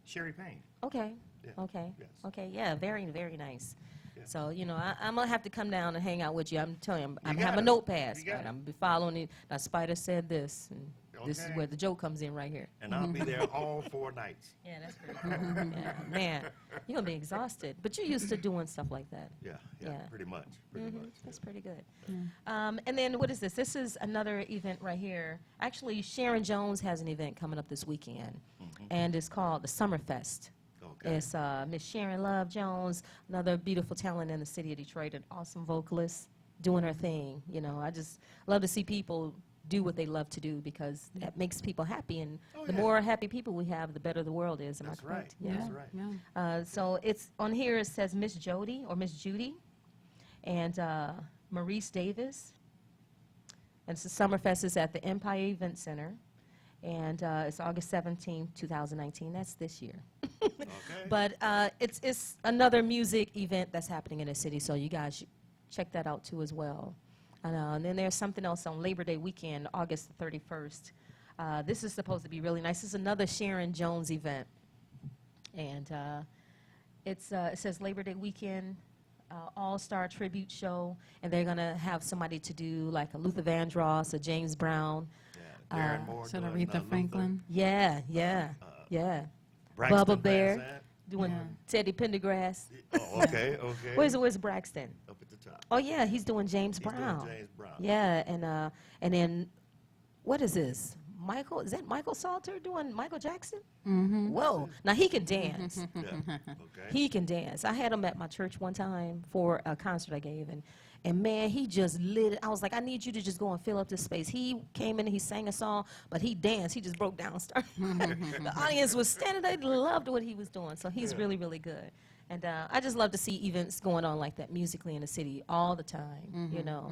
Speaker 9: Sherry Payne.
Speaker 7: Okay.
Speaker 9: Yeah.
Speaker 7: Okay.
Speaker 9: Yes.
Speaker 7: Okay. Yeah. Very, very nice.
Speaker 9: Yeah.
Speaker 7: So you know, I'm gonna have to come down and hang out with you. I'm telling you, I'm
Speaker 9: got
Speaker 7: have a
Speaker 9: it.
Speaker 7: notepad.
Speaker 9: You got
Speaker 7: Spider.
Speaker 9: it.
Speaker 7: I'm be following it. Now, Spider said this, and this is
Speaker 9: Okay.
Speaker 7: where the joke comes in right here.
Speaker 9: And I'll be there all 4 nights.
Speaker 7: Yeah, that's pretty cool. Yeah, man, you're gonna be exhausted, but you're used to doing stuff like that.
Speaker 9: Yeah,
Speaker 7: Yeah.
Speaker 9: pretty much. Pretty much.
Speaker 7: That's pretty good. And then what is this? This is another event right here. Actually, Sharon Jones has an event coming up this weekend, and it's called the Summerfest.
Speaker 9: Okay.
Speaker 7: It's Miss Sharon Love Jones, another beautiful talent in the city of Detroit, an awesome vocalist, doing her thing. You know, I just love to see people do what they love to do, because that makes people happy, and the
Speaker 9: yeah.
Speaker 7: more happy people we have, the better the world is. Am
Speaker 9: That's
Speaker 7: I correct?
Speaker 9: right.
Speaker 7: Yeah.
Speaker 9: That's right.
Speaker 8: Yeah.
Speaker 7: So it's on here. It says Miss Jody or Miss Judy, and Maurice Davis. And so Summerfest is at the Empire Event Center, and it's August 17th, 2019. That's this year.
Speaker 9: Okay.
Speaker 7: But it's another music event that's happening in the city, so you guys should check that out too as well. And then there's something else on Labor Day weekend, August 31st. This is supposed to be really nice. This is another Sharon Jones event, and it says Labor Day weekend, all-star tribute show, and they're going to have somebody to do like a Luther Vandross, a James Brown.
Speaker 9: Yeah, Darren Moore
Speaker 8: So
Speaker 9: doing,
Speaker 8: Aretha Franklin.
Speaker 7: Yeah.
Speaker 9: Braxton
Speaker 7: Bubba Bear
Speaker 9: playing that?
Speaker 7: doing Teddy Pendergrass.
Speaker 9: Oh, okay.
Speaker 7: Where's Braxton?
Speaker 9: Up at the top.
Speaker 7: Oh yeah, he's doing James
Speaker 9: He's doing
Speaker 7: Brown.
Speaker 9: James Brown.
Speaker 7: Yeah, and then what is this? Michael, is that Michael Salter doing Michael Jackson? Mm-hmm. Whoa! Now he can dance.
Speaker 9: Yeah. Okay.
Speaker 7: He can dance. I had him at my church one time for a concert I gave, and man, he just lit it. I was like, I need you to just go and fill up this space. He came in and he sang a song, but he danced. He just broke down. The audience was standing there. They loved what he was doing. So he's really, really good. And I just love to see events going on like that musically in the city all the time. You know,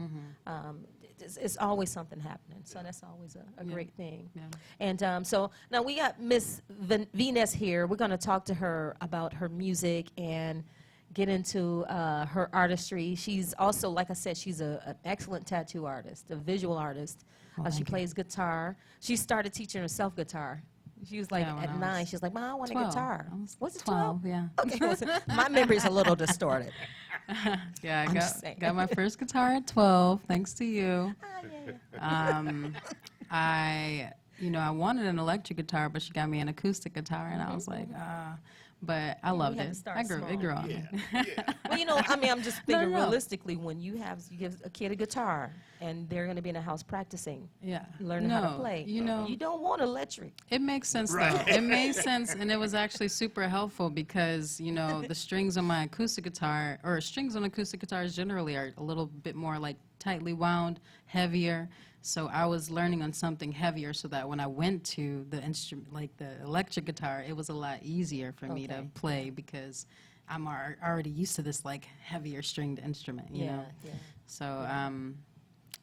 Speaker 7: it's always something happening. So that's always a great thing.
Speaker 8: Yeah.
Speaker 7: And so now we got Miss Venus here. We're going to talk to her about her music and get into her artistry. She's also, like I said, she's an excellent tattoo artist, a visual artist. She plays guitar. She started teaching herself guitar. She was like at 9. She was like, Mom, I want a guitar.
Speaker 8: Was it 12? Yeah.
Speaker 7: Okay, well, so my memory's a little distorted.
Speaker 8: Yeah,
Speaker 7: I'm just saying.
Speaker 8: got my first guitar at 12, thanks to you. I wanted an electric guitar, but she got me an acoustic guitar, and I was like, but I loved
Speaker 7: had to
Speaker 8: it.
Speaker 7: start
Speaker 8: It grew on me.
Speaker 7: Well, you know, I mean, I'm just thinking
Speaker 8: No.
Speaker 7: realistically, when you give a kid a guitar and they're going to be in a house practicing,
Speaker 8: Yeah.
Speaker 7: learning how to play,
Speaker 8: You know,
Speaker 7: you don't want electric.
Speaker 8: it makes sense though. It made sense, and it was actually super helpful because the strings on my acoustic guitar, or strings on acoustic guitars generally, are a little bit more like tightly wound, heavier. So I was learning on something heavier, so that when I went to the instrument, like the electric guitar, it was a lot easier for me to play because I'm already used to this like heavier stringed instrument. You know. So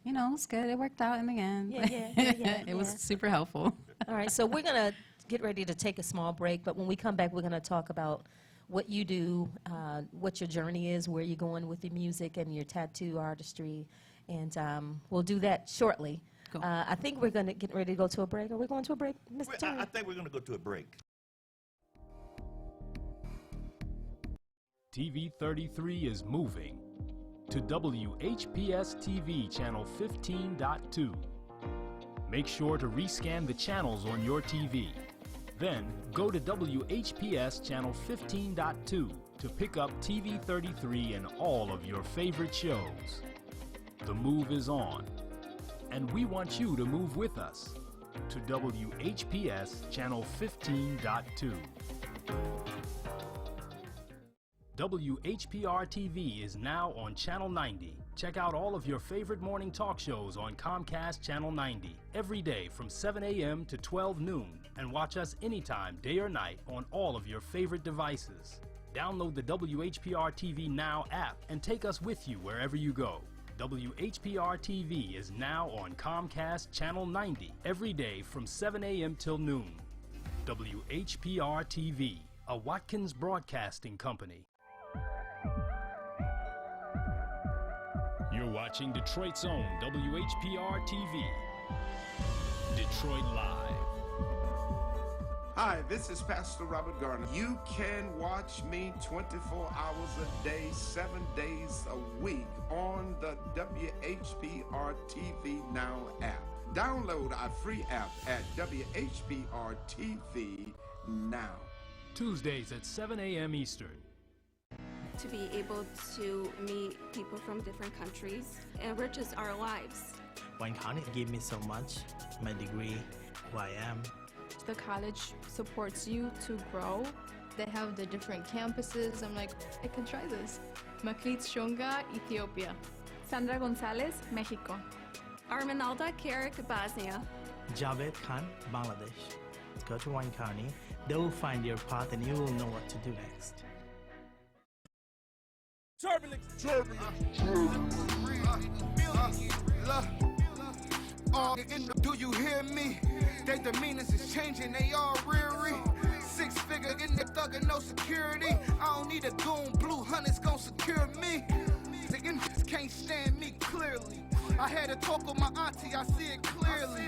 Speaker 8: it's good. It worked out in the end. It was super helpful.
Speaker 7: All right, so we're going to get ready to take a small break, but when we come back, we're going to talk about what you do, what your journey is, where you're going with your music and your tattoo artistry, and we'll do that shortly.
Speaker 8: Cool.
Speaker 7: I think we're going to get ready to go to a break. Are we going to a break, Mr. Turner?
Speaker 9: I think we're going to go to a break.
Speaker 6: TV 33 is moving to WHPS TV Channel 15.2. Make sure to rescan the channels on your TV. Then go to WHPS Channel 15.2 to pick up TV 33 and all of your favorite shows. The move is on, and we want you to move with us to WHPS Channel 15.2. WHPR TV is now on Channel 90. Check out all of your favorite morning talk shows on Comcast Channel 90 every day from 7 a.m. to 12 noon, and watch us anytime, day or night, on all of your favorite devices. Download the WHPR TV Now app and take us with you wherever you go. WHPR TV is now on Comcast Channel 90 every day from 7 a.m. till noon. WHPR TV, a Watkins Broadcasting Company. You're watching Detroit's own WHPR TV. Detroit Live.
Speaker 10: Hi, this is Pastor Robert Garner. You can watch me 24 hours a day, 7 days a week on the WHPR TV Now app. Download our free app at WHPR TV Now.
Speaker 6: Tuesdays at 7 a.m. Eastern.
Speaker 11: To be able to meet people from different countries enriches our lives.
Speaker 2: Wayne County gave me so much, my degree, who I am.
Speaker 12: The college supports you to grow.
Speaker 13: They have the different campuses. I'm like, I can try this.
Speaker 12: Maklit Shunga, Ethiopia.
Speaker 14: Sandra Gonzalez, Mexico.
Speaker 11: Arminalda Carrick, Bosnia.
Speaker 2: Javed Khan, Bangladesh. Go to Wayne County. They will find your path and you will know what to do next.
Speaker 15: Do you hear me? They demeanors is changing, they all reary. 6 figure in the thug and no security. I don't need a goon, blue hunters gon' secure me. The Indians can't stand me clearly. I had a talk with my auntie, I see it clearly.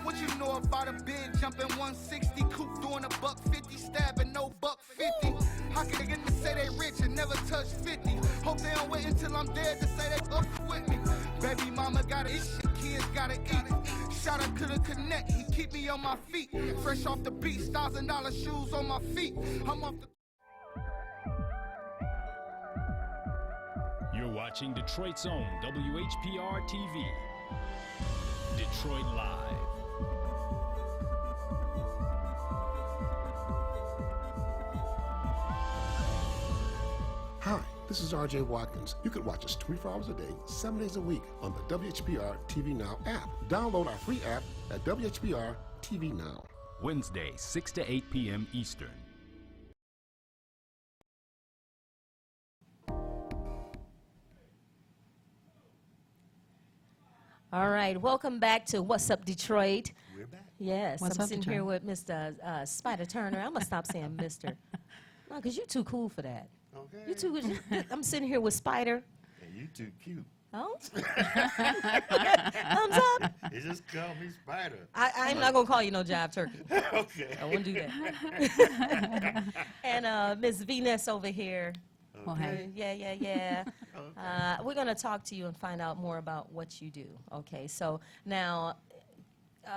Speaker 15: What you know about a big jumping 160 coupe doing $150, stabbing no $150? I pocket again to say they rich and never touch 50. Hope they don't wait until I'm dead to say they up with me. Baby mama gotta eat, kids gotta eat. Shout out to the Connect, he keep me on my feet. Fresh off the beach, $1,000 shoes on my feet. I'm off the...
Speaker 6: You're watching Detroit's own WHPR TV. Detroit Live.
Speaker 16: Hi, this is R.J. Watkins. You can watch us 24 hours a day, 7 days a week on the WHPR TV Now app. Download our free app at WHPR TV Now.
Speaker 6: Wednesday, 6 to 8 p.m. Eastern.
Speaker 7: All right, welcome back to What's Up Detroit.
Speaker 9: We're back.
Speaker 7: Yes,
Speaker 8: What's
Speaker 7: I'm
Speaker 8: up,
Speaker 7: sitting
Speaker 8: Detroit?
Speaker 7: here with Mr. Spider Turner. I'm gonna stop saying Mr. No, because you're too cool for that.
Speaker 9: Okay.
Speaker 7: You too. I'm sitting here with Spider.
Speaker 9: And you too cute.
Speaker 7: Oh. Thumbs up.
Speaker 9: You just call me Spider.
Speaker 7: I'm not gonna call you no jive turkey.
Speaker 9: Okay.
Speaker 7: I wouldn't do that. And Miss Venus over here.
Speaker 8: Well, hey.
Speaker 7: Yeah. We're going to talk to you and find out more about what you do. Okay, so now,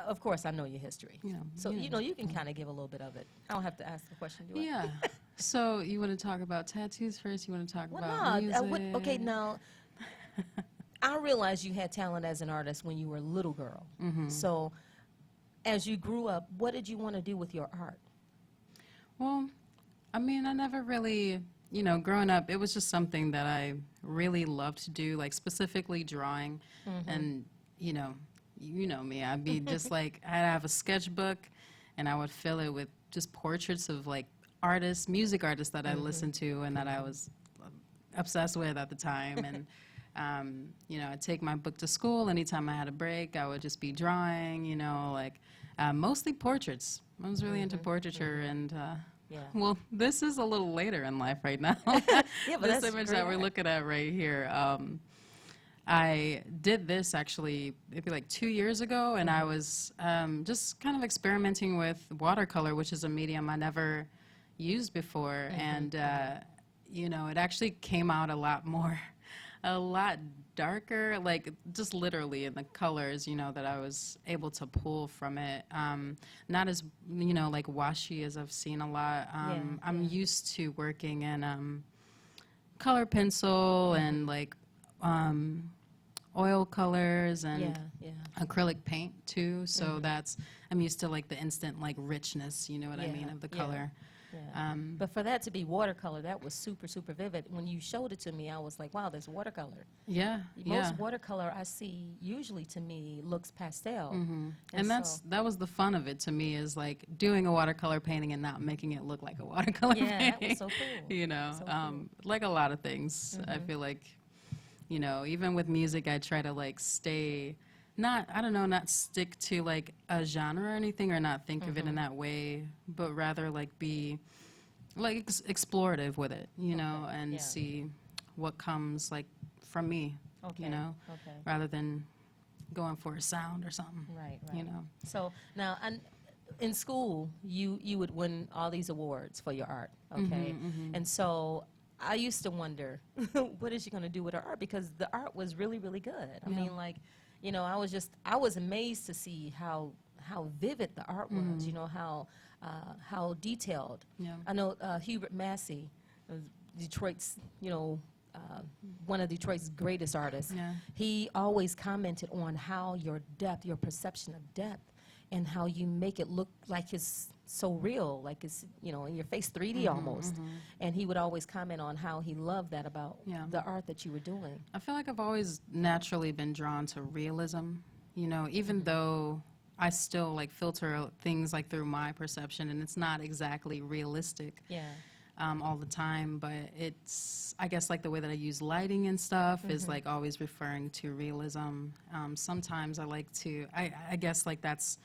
Speaker 7: of course, I know your history.
Speaker 8: Yeah,
Speaker 7: So,
Speaker 8: yeah.
Speaker 7: you can kind of give a little bit of it. I don't have to ask the question, do I?
Speaker 8: Yeah. So you want to talk about tattoos first? You want to talk
Speaker 7: Well,
Speaker 8: about
Speaker 7: no.
Speaker 8: music?
Speaker 7: Okay, now, I realized you had talent as an artist when you were a little girl.
Speaker 8: Mhm.
Speaker 7: So, as you grew up, what did you want to do with your art?
Speaker 8: Well, I mean, I never really, growing up, it was just something that I really loved to do, like specifically drawing.
Speaker 7: Mhm.
Speaker 8: And, you know me, I'd be just like, I'd have a sketchbook and I would fill it with just portraits of like artists, music artists that I listened to and that I was obsessed with at the time. And, I'd take my book to school. Anytime I had a break, I would just be drawing, mostly portraits. I was really into portraiture and,
Speaker 7: Yeah.
Speaker 8: well, this is a little later in life right now.
Speaker 7: Yeah, but
Speaker 8: this
Speaker 7: that's
Speaker 8: image
Speaker 7: great
Speaker 8: that we're
Speaker 7: art.
Speaker 8: looking at right here. I did this actually maybe like 2 years ago, and I was just kind of experimenting with watercolor, which is a medium I never used before. And, it actually came out a lot darker, like just literally in the colors, that I was able to pull from it. Not as, like washy as I've seen a lot. I'm used to working in color pencil and like oil colors and acrylic paint too. So I'm used to like the instant like richness, you know what I mean, of the color.
Speaker 7: Yeah. But for that to be watercolor, that was super, super vivid. When you showed it to me, I was like, wow, there's watercolor.
Speaker 8: Yeah.
Speaker 7: Most watercolor I see usually to me looks pastel.
Speaker 8: And that was the fun of it to me, is like doing a watercolor painting and not making it look like a watercolor painting.
Speaker 7: That was so cool. So cool.
Speaker 8: Like a lot of things. I feel like, even with music, I try to like stay, not stick to like a genre or anything, or not think of it in that way, but rather like be like explorative with it, and see what comes like from me, rather than going for a sound or something.
Speaker 7: Right. So now, in school, you would win all these awards for your art, okay? And so I used to wonder, what is she going to do with her art? Because the art was really, really good. I mean, like, I was amazed to see how vivid the art was, how detailed.
Speaker 8: Yeah.
Speaker 7: I know Hubert Massey, Detroit's, one of Detroit's greatest artists.
Speaker 8: Yeah.
Speaker 7: He always commented on how your perception of depth, and how you make it look like it's so real, like it's, in your face, 3D almost. And he would always comment on how he loved that about the art that you were doing.
Speaker 8: I feel like I've always naturally been drawn to realism, even though I still like filter things like through my perception, and it's not exactly realistic all the time, but it's, I guess, like the way that I use lighting and stuff is like always referring to realism. Sometimes I like to, I guess like that's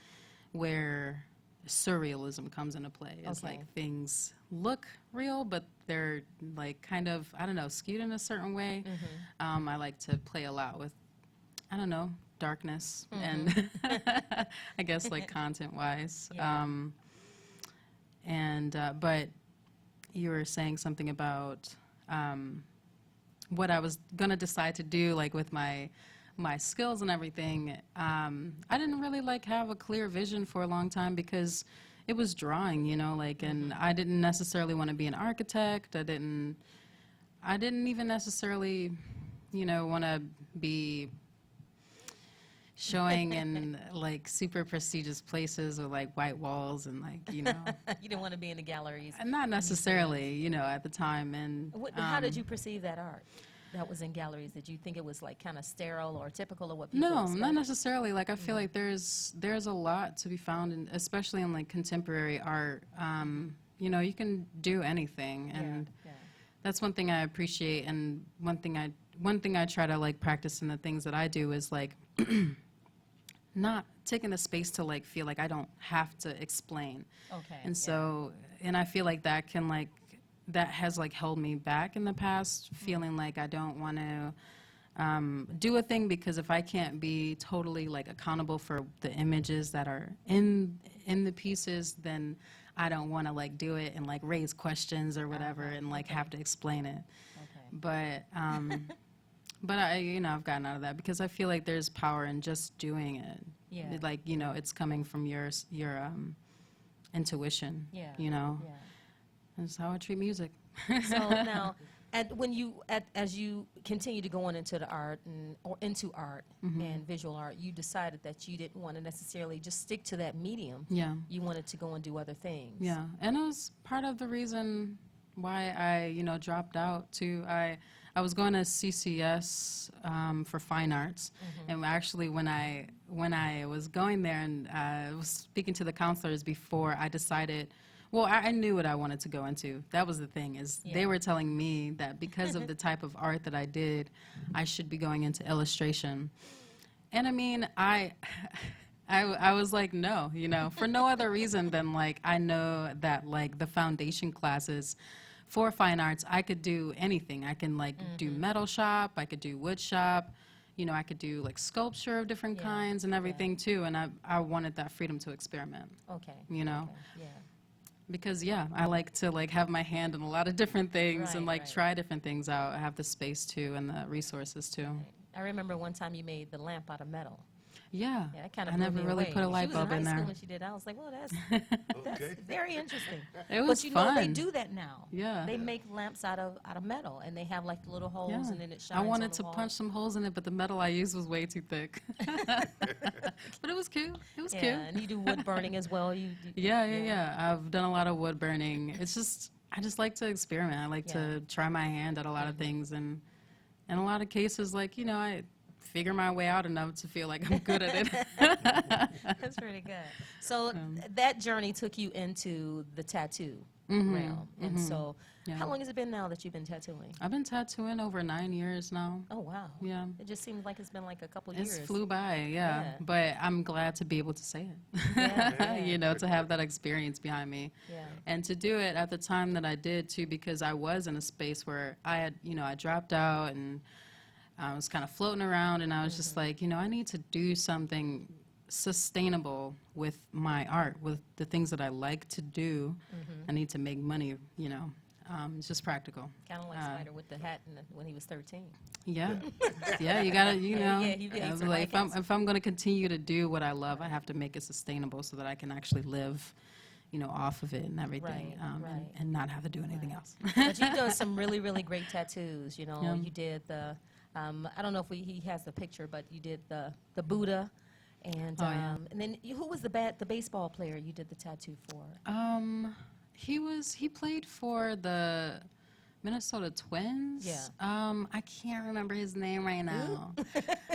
Speaker 8: where surrealism comes into play. It's like things look real, but they're like kind of, I don't know, skewed in a certain way. I like to play a lot with, I don't know, darkness and I guess like content-wise. But you were saying something about what I was gonna decide to do, like with my skills and everything. I didn't really like have a clear vision for a long time because it was drawing, you know, like, and I didn't necessarily want to be an architect. I didn't even necessarily, you know, want to be showing in like super prestigious places with like white walls and like, you know.
Speaker 7: You didn't want to be in the galleries.
Speaker 8: Not necessarily, you know, at the time. And
Speaker 7: how did you perceive that art that was in galleries? Did you think it was like kind of sterile or typical of what people
Speaker 8: No,
Speaker 7: expect?
Speaker 8: not necessarily. Like I feel like there's a lot to be found, in, especially in like contemporary art. You know, you can do anything, and that's one thing I appreciate. And one thing I try to like practice in the things that I do is like not taking the space to like feel like I don't have to explain.
Speaker 7: Okay.
Speaker 8: And so, and I feel like that can like, that has like held me back in the past, feeling like I don't want to do a thing because if I can't be totally like accountable for the images that are in the pieces, then I don't want to like do it and like raise questions or whatever and like have to explain it. But but I, you know, I've gotten out of that because I feel like there's power in just doing it.
Speaker 7: Yeah.
Speaker 8: Like, you know, it's coming from your intuition.
Speaker 7: Yeah.
Speaker 8: You know.
Speaker 7: Yeah.
Speaker 8: That's how I treat music.
Speaker 7: So now, as you continue to go on into the art and visual art, you decided that you didn't want to necessarily just stick to that medium.
Speaker 8: Yeah.
Speaker 7: You wanted to go and do other things.
Speaker 8: Yeah, and it was part of the reason why I, you know, dropped out too. I was going to CCS for fine arts, and actually when I was going there and I was speaking to the counselors before I decided. Well, I knew what I wanted to go into. That was the thing, is they were telling me that because of the type of art that I did, I should be going into illustration. And I mean, I was like, no, you know, for no other reason than like I know that like the foundation classes for fine arts, I could do anything. I can like do metal shop, I could do wood shop, you know, I could do like sculpture of different kinds and everything too. And I wanted that freedom to experiment.
Speaker 7: Okay.
Speaker 8: You know.
Speaker 7: Okay. Yeah.
Speaker 8: Because I like to like have my hand in a lot of different things and like try different things out. I have the space too and the resources too.
Speaker 7: Right. I remember one time you made the lamp out of metal.
Speaker 8: Yeah.
Speaker 7: Yeah, that kind of
Speaker 8: I never really put a light bulb in there.
Speaker 7: She was in high school when she did. I was like, well, that's very interesting.
Speaker 8: It was
Speaker 7: but you
Speaker 8: fun.
Speaker 7: know, they do that now.
Speaker 8: Yeah.
Speaker 7: They make lamps out of metal, and they have like the little holes, and then it shines.
Speaker 8: I wanted
Speaker 7: on the
Speaker 8: to
Speaker 7: wall.
Speaker 8: punch some holes in it, but the metal I used was way too thick. But it was cute. It was cute.
Speaker 7: And you do wood burning as well.
Speaker 8: Yeah. I've done a lot of wood burning. It's just I just like to experiment. I like to try my hand at a lot of things, and in a lot of cases, like, you know, I figure my way out enough to feel like I'm good at it.
Speaker 7: That's pretty good. So that journey took you into the tattoo realm. And so how long has it been now that you've been tattooing?
Speaker 8: I've been tattooing over 9 years now.
Speaker 7: Oh, wow.
Speaker 8: Yeah.
Speaker 7: It just seems like it's been like a couple
Speaker 8: It's
Speaker 7: years.
Speaker 8: flew by, yeah. But I'm glad to be able to say it. You know, to have that experience behind me.
Speaker 7: Yeah.
Speaker 8: And to do it at the time that I did, too, because I was in a space where I had, you know, I dropped out and I was kind of floating around, and I was just like, you know, I need to do something sustainable with my art, with the things that I like to do. I need to make money, you know. It's just practical.
Speaker 7: Kind of like Spider with the hat when he was 13.
Speaker 8: Yeah. Yeah, you gotta, you know,
Speaker 7: Yeah,
Speaker 8: like if I'm gonna continue to do what I love, I have to make it sustainable so that I can actually live, you know, off of it and everything, and not have to do anything else.
Speaker 7: But you've done some really, really great tattoos. You know, you did the, I don't know if he has the picture, but you did the Buddha, and and then who was the baseball player you did the tattoo for?
Speaker 8: He played for the Minnesota Twins.
Speaker 7: Yeah.
Speaker 8: I can't remember his name right now.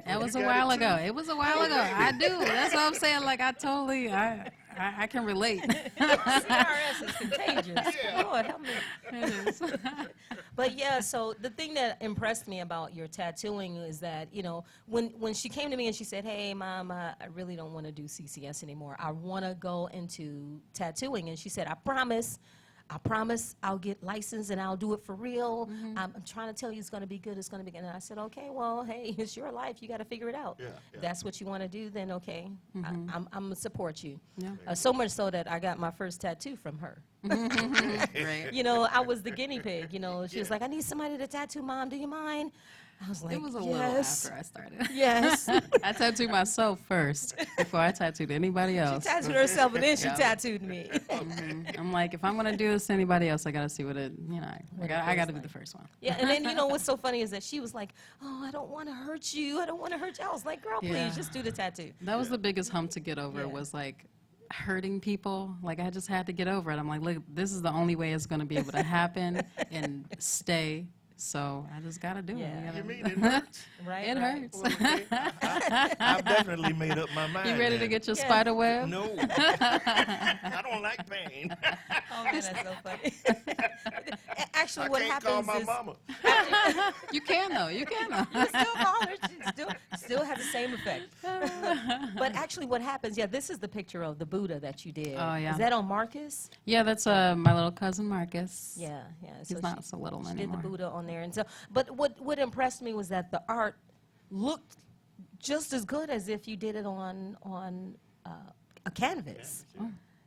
Speaker 8: It was a while ago. It was a while ago. I do. That's what I'm saying. Like I can relate.
Speaker 7: CRS is contagious. Lord, help me.
Speaker 8: It is.
Speaker 7: But yeah, so the thing that impressed me about your tattooing is that, you know, when she came to me and she said, hey, Mom, I really don't want to do CCS anymore. I want to go into tattooing. And she said, I promise I promise I'll get licensed and I'll do it for real. I'm trying to tell you it's going to be good. It's going to be good. And I said, okay, well, hey, it's your life. You got to figure it out.
Speaker 9: Yeah,
Speaker 7: If that's what you want to do, then okay, I'm going to support you.
Speaker 8: Yeah.
Speaker 7: So much so that I got my first tattoo from her.
Speaker 8: Right.
Speaker 7: You know, I was the guinea pig. You know, she was like, I need somebody to tattoo, Mom. Do you mind? I was like,
Speaker 8: It was a
Speaker 7: yes.
Speaker 8: little after I started.
Speaker 7: Yes.
Speaker 8: I tattooed myself first before I tattooed anybody else.
Speaker 7: She tattooed herself and then she
Speaker 8: Yeah.
Speaker 7: tattooed me.
Speaker 8: I'm like, if I'm gonna do this to anybody else, I gotta see what it, you know,
Speaker 7: What it
Speaker 8: I gotta
Speaker 7: feels
Speaker 8: be the first one.
Speaker 7: Yeah, and then, you know, what's so funny is that she was like, oh, I don't want to hurt you. I don't want to hurt you. I was like, girl, please,
Speaker 8: Yeah.
Speaker 7: just do the tattoo.
Speaker 8: That was the biggest hump to get over.
Speaker 7: Yeah.
Speaker 8: Was like hurting people. Like I just had to get over it. I'm like, look, this is the only way it's gonna be able to happen and stay. So I just gotta do it.
Speaker 9: You mean it hurts?
Speaker 7: Right,
Speaker 8: It
Speaker 7: right.
Speaker 8: hurts.
Speaker 9: Well, okay. I've definitely made up my mind.
Speaker 8: You ready to
Speaker 9: then.
Speaker 8: get your
Speaker 7: Yes.
Speaker 8: spider web?
Speaker 9: No. I don't like pain.
Speaker 7: Oh, man, that's so funny. Actually,
Speaker 9: I
Speaker 7: what
Speaker 9: can't
Speaker 7: happens
Speaker 9: call my
Speaker 7: is
Speaker 9: mama.
Speaker 8: You can though. You can though.
Speaker 7: you still call her. She still has the same effect. But actually, what happens? Yeah, this is the picture of the Buddha that you did.
Speaker 8: Oh, yeah.
Speaker 7: Is that on Marcus?
Speaker 8: Yeah, that's my little cousin Marcus.
Speaker 7: Yeah, yeah.
Speaker 8: He's not so little
Speaker 7: she
Speaker 8: anymore.
Speaker 7: did the Buddha on there, and so. But what impressed me was that the art looked just as good as if you did it on a canvas.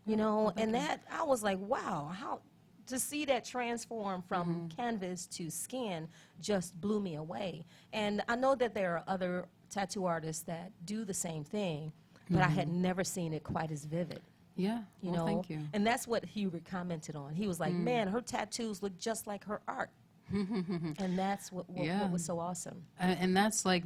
Speaker 7: You know, and that I was like, wow, how to see that transform from canvas to skin just blew me away. And I know that there are other tattoo artists that do the same thing, but I had never seen it quite as vivid.
Speaker 8: Yeah,
Speaker 7: You
Speaker 8: well,
Speaker 7: know,
Speaker 8: thank you.
Speaker 7: and that's what Hubert commented on. He was like, man, her tattoos look just like her art. And that's what was so awesome.
Speaker 8: And that's like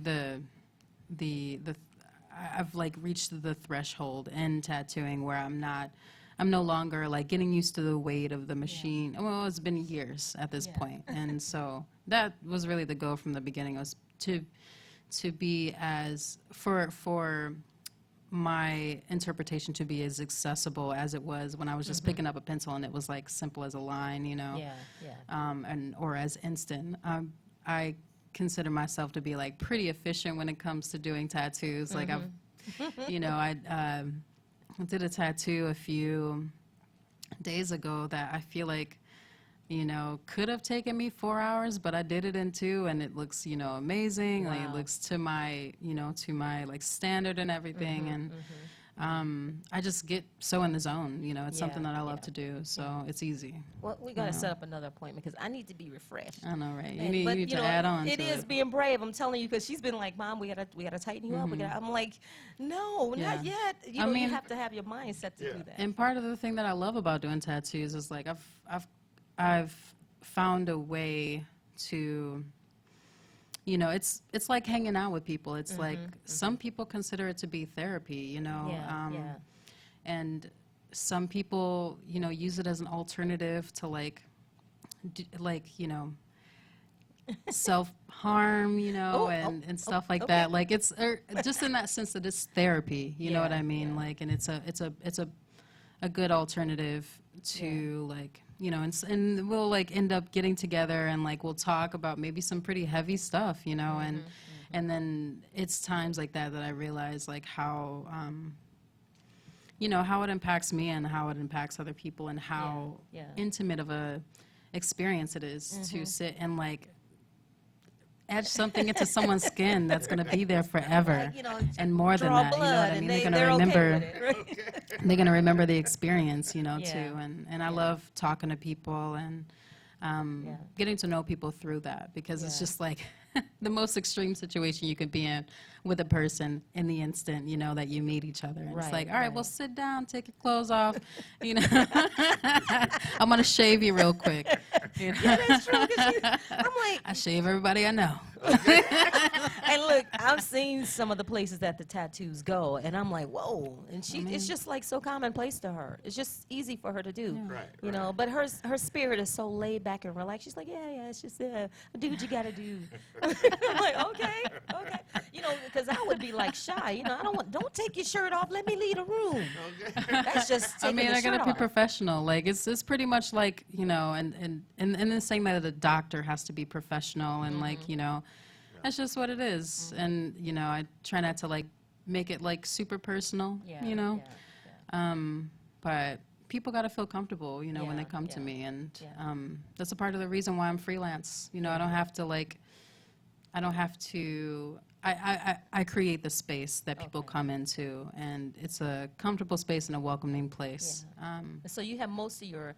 Speaker 8: I've like reached the threshold in tattooing where I'm no longer like getting used to the weight of the machine. Well, it's been years at this point. And so that was really the goal from the beginning, was to be as, for my interpretation to be as accessible as it was when I was just picking up a pencil and it was like simple as a line, you know, or as instant. I consider myself to be like pretty efficient when it comes to doing tattoos. Like I've, you know, I did a tattoo a few days ago that I feel like, you know, could have taken me 4 hours, but I did it in 2, and it looks, you know, amazing. Like it looks to my, you know, to my like standard and everything. And I just get so in the zone, you know, it's something that I love to do, so it's easy.
Speaker 7: Well, we got to set up another appointment because I need to be refreshed.
Speaker 8: I know, right? You
Speaker 7: And-
Speaker 8: need,
Speaker 7: but,
Speaker 8: you need
Speaker 7: you
Speaker 8: to
Speaker 7: know,
Speaker 8: add on
Speaker 7: It
Speaker 8: to
Speaker 7: is being brave. I'm telling you, because she's been like, Mom, we gotta tighten you up. I'm like, no, not yet. You know, you have to have your mindset to do that.
Speaker 8: And part of the thing that I love about doing tattoos is like I've found a way to, you know, it's like hanging out with people. It's like some people consider it to be therapy, you know, and some people, you know, use it as an alternative to like you know, self-harm, you know, and stuff like that. Like it's just in that sense that it's therapy, you know what I mean? Like, and it's a good alternative to like, you know, and we'll like end up getting together and like we'll talk about maybe some pretty heavy stuff, you know, and then it's times like that that I realize like how, you know, how it impacts me and how it impacts other people and how intimate of a experience it is to sit and like etch something into someone's skin that's going to be there forever,
Speaker 7: Like, you know,
Speaker 8: and more than that, you know what I mean? They're going to remember. They're going to remember the experience, you know, too. And I love talking to people and getting to know people through that, because it's just like the most extreme situation you could be in with a person in the instant, you know, that you meet each other. And it's like, all right, well, sit down, take your clothes off, you know. I'm going to shave you real quick. You know?
Speaker 7: Yeah, that's true. I'm like,
Speaker 8: I shave everybody I know.
Speaker 7: And look, I've seen some of the places that the tattoos go, and I'm like, whoa. And it's just like so commonplace to her. It's just easy for her to do, you know. But her spirit is so laid back and relaxed. She's like, yeah, it's just do what you gotta do. I'm like, okay. You know, because I would be like shy. You know, don't take your shirt off. Let me leave the room. That's just taking the
Speaker 8: I
Speaker 7: shirt
Speaker 8: gotta be
Speaker 7: off.
Speaker 8: professional. Like it's pretty much like, you know, and the same way that a doctor has to be professional and like, you know, that's just what it is. And you know, I try not to like make it like super personal. You know, but people got to feel comfortable, you know, when they come to me, and that's a part of the reason why I'm freelance. You know, I don't have to like, I don't have to. I create the space that people come into, and it's a comfortable space and a welcoming place.
Speaker 7: So you have most of your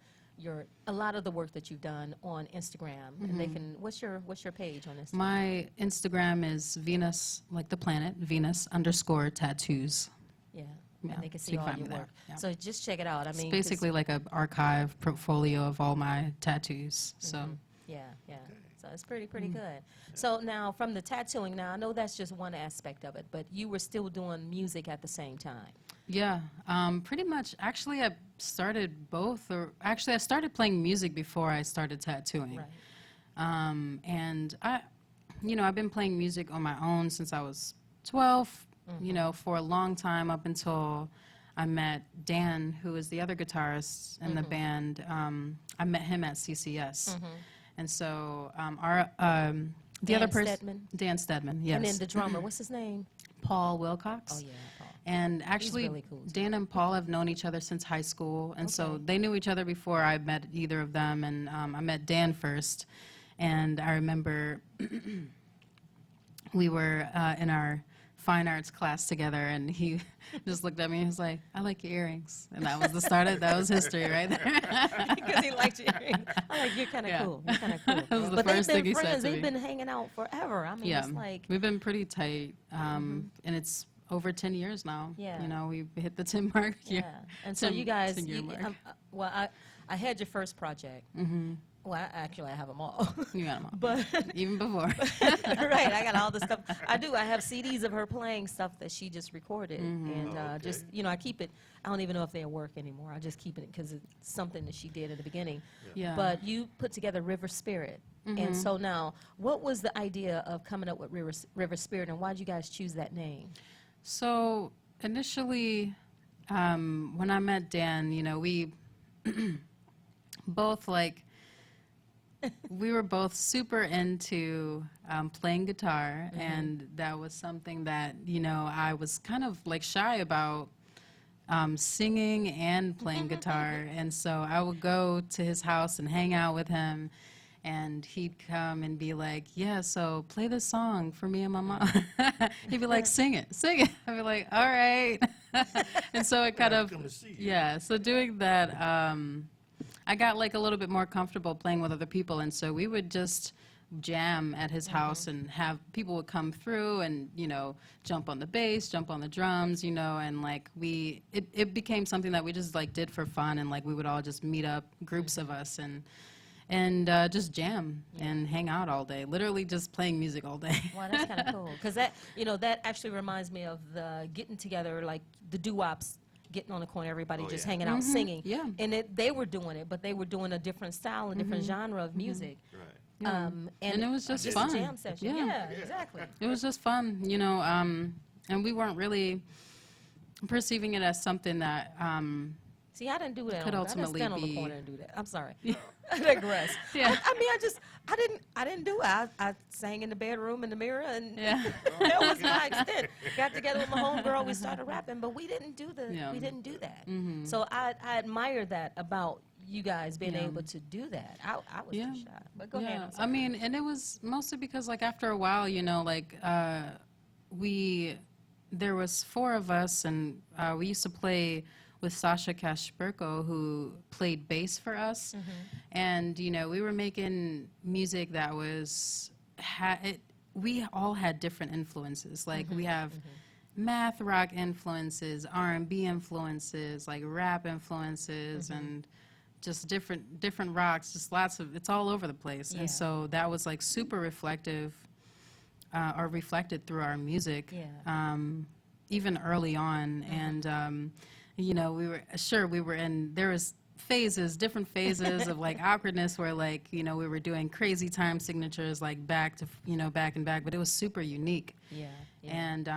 Speaker 7: a lot of the work that you've done on Instagram, and they can. What's your page on Instagram?
Speaker 8: My Instagram is Venus, like the planet, Venus_tattoos.
Speaker 7: Yeah.
Speaker 8: Yeah,
Speaker 7: And they can
Speaker 8: so
Speaker 7: see
Speaker 8: you can
Speaker 7: all
Speaker 8: find
Speaker 7: your
Speaker 8: me there,
Speaker 7: work.
Speaker 8: yeah.
Speaker 7: So just check it out. I
Speaker 8: It's
Speaker 7: mean,
Speaker 8: basically like an archive portfolio of all my tattoos. So
Speaker 7: yeah. So it's pretty good. So now from the tattooing, now I know that's just one aspect of it, but you were still doing music at the same time.
Speaker 8: yeah, pretty much. Actually, I started both, or actually, I started playing music before I started tattooing.
Speaker 7: Right.
Speaker 8: And I've been playing music on my own since I was 12. You know, for a long time, up until I met Dan, who is the other guitarist in the band. I met him at CCS. And so the other person,
Speaker 7: Stedman?
Speaker 8: Dan Stedman, yes.
Speaker 7: And then the drummer, what's his name?
Speaker 8: Paul Wilcox.
Speaker 7: Oh, yeah, Paul.
Speaker 8: And actually,
Speaker 7: really cool, too.
Speaker 8: Dan and Paul have known each other since high school, and so they knew each other before I met either of them. And I met Dan first, and I remember we were in our fine arts class together, and he just looked at me and he was like, "I like your earrings," and that was the start of that was history right there.
Speaker 7: Because he liked your earrings. I'm like, you're kind of cool. You're kind of cool.
Speaker 8: That was the
Speaker 7: but
Speaker 8: first
Speaker 7: they've
Speaker 8: thing
Speaker 7: been
Speaker 8: he said
Speaker 7: friends.
Speaker 8: to
Speaker 7: They've
Speaker 8: me.
Speaker 7: been hanging out forever. I mean,
Speaker 8: Yeah,
Speaker 7: it's like
Speaker 8: we've been pretty tight, and it's over 10 years now.
Speaker 7: Yeah.
Speaker 8: You know, we've hit the 10 mark.
Speaker 7: yeah. And so you guys,
Speaker 8: 10-year mark.
Speaker 7: well, I had your first project. Well, actually, I have them all.
Speaker 8: You got 'em all.
Speaker 7: But
Speaker 8: even before.
Speaker 7: Right, I got all the stuff. I do. I have CDs of her playing stuff that she just recorded, and just I keep it. I don't even know if they work anymore. I just keep it because it's something that she did at the beginning.
Speaker 8: Yeah.
Speaker 7: But you put together River Spirit, and so now, what was the idea of coming up with River Spirit, and why did you guys choose that name?
Speaker 8: So initially, when I met Dan, we both we were both super into playing guitar, and that was something that I was kind of shy about singing and playing guitar, and so I would go to his house and hang out with him. And he'd come and be like, "Yeah, so play this song for me and my mom." He'd be like, "Sing it." I'd be like, "All right." And so it kind of, so doing that, I got a little bit more comfortable playing with other people. And so we would just jam at his house and have people would come through and, jump on the bass, jump on the drums, and it became something that we just did for fun. And we would all just meet up, groups of us, and just jam and hang out all day, literally just playing music all day.
Speaker 7: Wow, that's kind of cool. Because that actually reminds me of the getting together, like the doo-wops, getting on the corner, everybody just hanging out, singing.
Speaker 8: Yeah.
Speaker 7: And they were doing it, but they were doing a different style, a different genre of music.
Speaker 9: Right.
Speaker 8: And it was just fun.
Speaker 7: A jam session. Yeah, exactly.
Speaker 8: It was just fun, and we weren't really perceiving it as something that
Speaker 7: See, I didn't do that.
Speaker 8: could ultimately
Speaker 7: I didn't stand on the
Speaker 8: be-
Speaker 7: corner and do that. I'm sorry. I digress.
Speaker 8: Yeah.
Speaker 7: I didn't do it. I sang in the bedroom in the mirror, and
Speaker 8: Yeah.
Speaker 7: that was my extent. Got together with my homegirl, we started rapping, but we didn't do
Speaker 8: Yeah.
Speaker 7: we didn't do that. So I admire that about you guys being able to do that. I was too shy. But go ahead. I'm sorry.
Speaker 8: I mean, and it was mostly because after a while, there was 4 of us, and we used to play with Sasha Kashperko, who played bass for us. And, we were making music that was, we all had different influences. We have math rock influences, R&B influences, rap influences, and just different rocks, just lots of, it's all over the place.
Speaker 7: Yeah.
Speaker 8: And so that was super reflective, or reflected through our music, even early on. And, we were in, there was different phases of awkwardness where we were doing crazy time signatures back to, back and back, but it was super unique.
Speaker 7: Yeah.
Speaker 8: And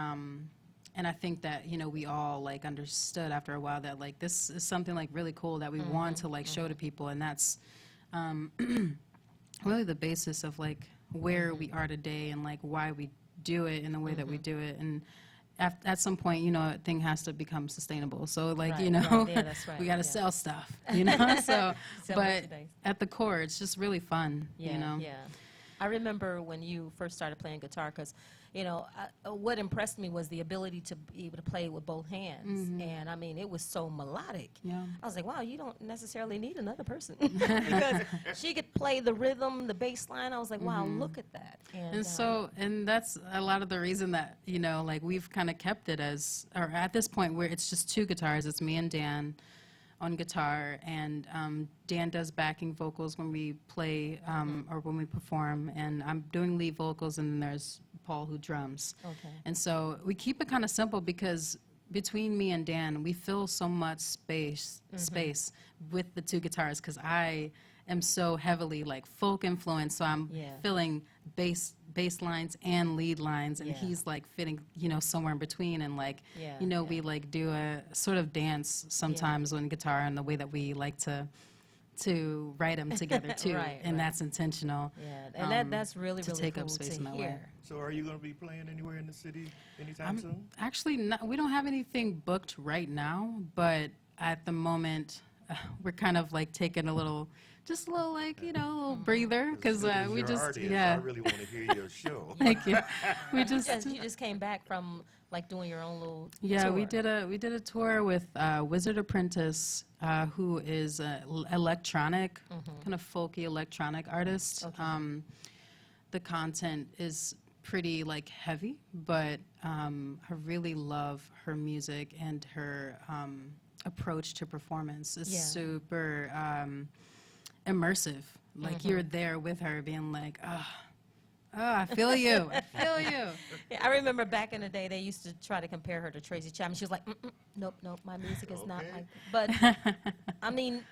Speaker 8: I think that, we all understood after a while that this is something really cool that we want to show to people. And that's really the basis of where we are today and why we do it in the way that we do it. at some point, you know, a thing has to become sustainable. So, like,
Speaker 7: Right,
Speaker 8: you know,
Speaker 7: right. Yeah, that's right,
Speaker 8: we got to
Speaker 7: yeah.
Speaker 8: sell stuff, you know. So,
Speaker 7: Sell
Speaker 8: but
Speaker 7: merchandise.
Speaker 8: at the core, it's just really fun,
Speaker 7: Yeah,
Speaker 8: you know.
Speaker 7: yeah. I remember when you first started playing guitar, because, you know, what impressed me was the ability to be able to play with both hands. And I mean, it was so melodic.
Speaker 8: Yeah.
Speaker 7: I was like, wow, you don't necessarily need another person because she could play the rhythm, the bass line. I was like, wow, look at that.
Speaker 8: And so, and that's a lot of the reason that, you know, like we've kind of kept it as, or at this point where it's just two guitars, it's me and Dan on guitar, and Dan does backing vocals when we play or when we perform, and I'm doing lead vocals, and then there's Paul who drums.
Speaker 7: Okay.
Speaker 8: And so we keep it kind of simple because between me and Dan, we fill so much space with the two guitars, because I am so heavily like folk influenced, so I'm filling bass lines and lead lines, and he's like fitting, you know, somewhere in between, and like, you know, we like do a sort of dance sometimes on guitar, and the way that we like to write them together too, and that's intentional.
Speaker 7: Yeah, and that's really,
Speaker 8: to
Speaker 7: really
Speaker 8: take
Speaker 7: cool
Speaker 8: up space
Speaker 7: to
Speaker 8: in that
Speaker 7: hear.
Speaker 8: way.
Speaker 9: So are you going to be playing anywhere in the city anytime soon?
Speaker 8: Actually, we don't have anything booked right now, but at the moment, we're kind of like taking a little, just a little, like, you know, a little breather, because we just,
Speaker 9: I really want to hear your show.
Speaker 8: Thank you. We just,
Speaker 7: you just came back from like doing your own little
Speaker 8: yeah,
Speaker 7: tour.
Speaker 8: we did a tour with Wizard Apprentice, who is an electronic, kind of folky electronic artist.
Speaker 7: Okay.
Speaker 8: The content is pretty like heavy, but I really love her music, and her approach to performance is super immersive. Like you're there with her, being like, oh, I feel you. I feel you.
Speaker 7: Yeah, I remember back in the day, they used to try to compare her to Tracy Chapman. She was like, nope, my music is not like. But I mean,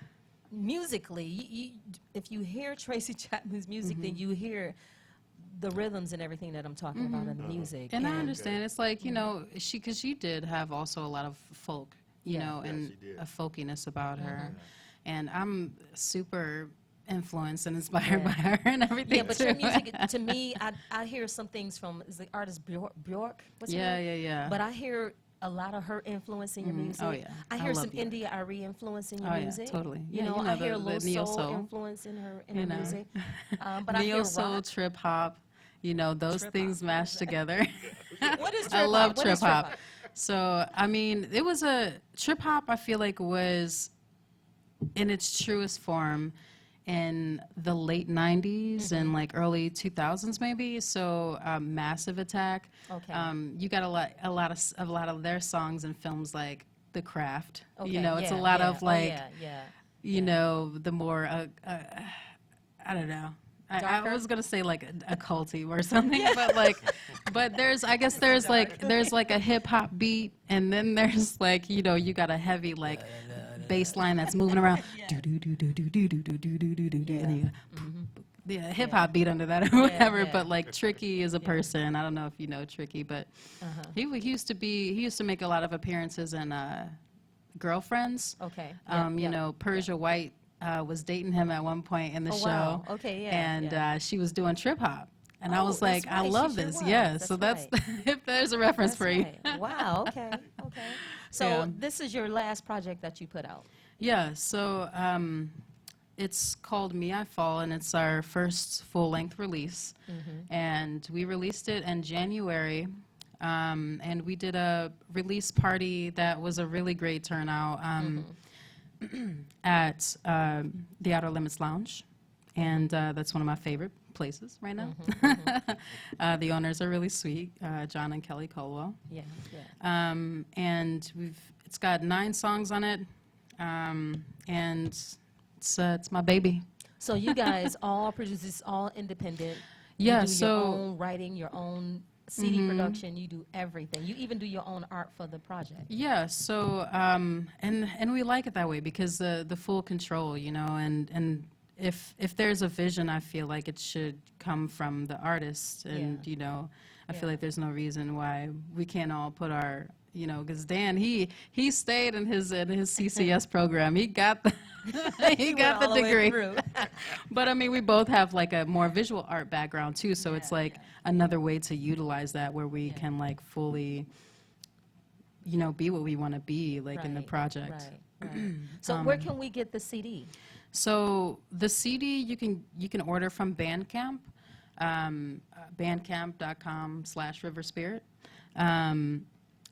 Speaker 7: musically, if you hear Tracy Chapman's music, then you hear the rhythms and everything that I'm talking about in the music.
Speaker 8: And I understand. It's like, you know, because she did have also a lot of folk, you know, and a folkiness about her. And I'm super influenced and inspired by her and everything.
Speaker 7: Yeah, but
Speaker 8: too.
Speaker 7: your music, to me, I hear some things from the artist Bjork. What's her name?
Speaker 8: Yeah.
Speaker 7: But I hear a lot of her influence in your music.
Speaker 8: Oh, yeah.
Speaker 7: I
Speaker 8: I
Speaker 7: hear
Speaker 8: love
Speaker 7: some
Speaker 8: Bjork.
Speaker 7: India Arie influence in your
Speaker 8: Oh,
Speaker 7: music.
Speaker 8: yeah, totally.
Speaker 7: You
Speaker 8: Yeah,
Speaker 7: know,
Speaker 8: you know
Speaker 7: I hear a
Speaker 8: the
Speaker 7: little
Speaker 8: neo
Speaker 7: soul
Speaker 8: soul.
Speaker 7: influence in her
Speaker 8: You know.
Speaker 7: music. But I hear
Speaker 8: Neo-soul,
Speaker 7: rock.
Speaker 8: trip-hop, you know, those
Speaker 7: Trip-hop.
Speaker 8: things mashed together.
Speaker 7: What is
Speaker 8: I
Speaker 7: trip-hop?
Speaker 8: love
Speaker 7: What is
Speaker 8: trip-hop.
Speaker 7: trip-hop?
Speaker 8: So, I mean, it was trip-hop, I feel like, was in its truest form in the late 90s and like early 2000s maybe. So Massive Attack.
Speaker 7: Okay.
Speaker 8: You got a lot of their songs in films like The Craft.
Speaker 7: Okay,
Speaker 8: You know, it's a
Speaker 7: yeah,
Speaker 8: lot
Speaker 7: yeah.
Speaker 8: of like,
Speaker 7: yeah.
Speaker 8: you know, the more I don't know. I was gonna say like a culty or something, but there's like a hip hop beat, and then there's like, you know, you got a heavy like bass line that's moving around, do do do do do do do do do do do do, and you the hip hop beat under that or whatever.
Speaker 7: yeah.
Speaker 8: But like Tricky is a person. I don't know if you know Tricky, but he used to make a lot of appearances in Girlfriends.
Speaker 7: Okay.
Speaker 8: You know, Persia White was dating him at one point in the show.
Speaker 7: Wow. Okay, yeah,
Speaker 8: And she was doing trip hop. And I was
Speaker 7: that's
Speaker 8: like, I
Speaker 7: right,
Speaker 8: love
Speaker 7: she sure
Speaker 8: this.
Speaker 7: was.
Speaker 8: Yeah.
Speaker 7: That's
Speaker 8: So that's,
Speaker 7: right.
Speaker 8: if there's a reference
Speaker 7: That's
Speaker 8: for you.
Speaker 7: right. Wow. Okay. So
Speaker 8: Yeah.
Speaker 7: this is your last project that you put out.
Speaker 8: Yeah. So it's called Me I Fall, and it's our first full-length release. And we released it in January. And we did a release party that was a really great turnout at the Outer Limits Lounge. And that's one of my favorite places right now. The owners are really sweet, John and Kelly Colwell.
Speaker 7: Yeah.
Speaker 8: And it's got 9 songs on it, and it's my baby.
Speaker 7: So you guys all produce this, all independent.
Speaker 8: Yeah,
Speaker 7: You do
Speaker 8: so-
Speaker 7: your own writing, your own CD production. You do everything. You even do your own art for the project.
Speaker 8: Yeah, so and we like it that way because the full control, you know, and if there's a vision, I feel like it should come from the artist, and you know, I feel like there's no reason why we can't all put our, you know, because Dan he stayed in his CCS program. He got the he got the
Speaker 7: all the way
Speaker 8: degree.
Speaker 7: through.
Speaker 8: But I mean, we both have like a more visual art background too, so it's like another way to utilize that where we can like fully be what we want to be, like in the project.
Speaker 7: Right. So where can we get the CD?
Speaker 8: So the CD you can order from Bandcamp, bandcamp.com/riverspirit,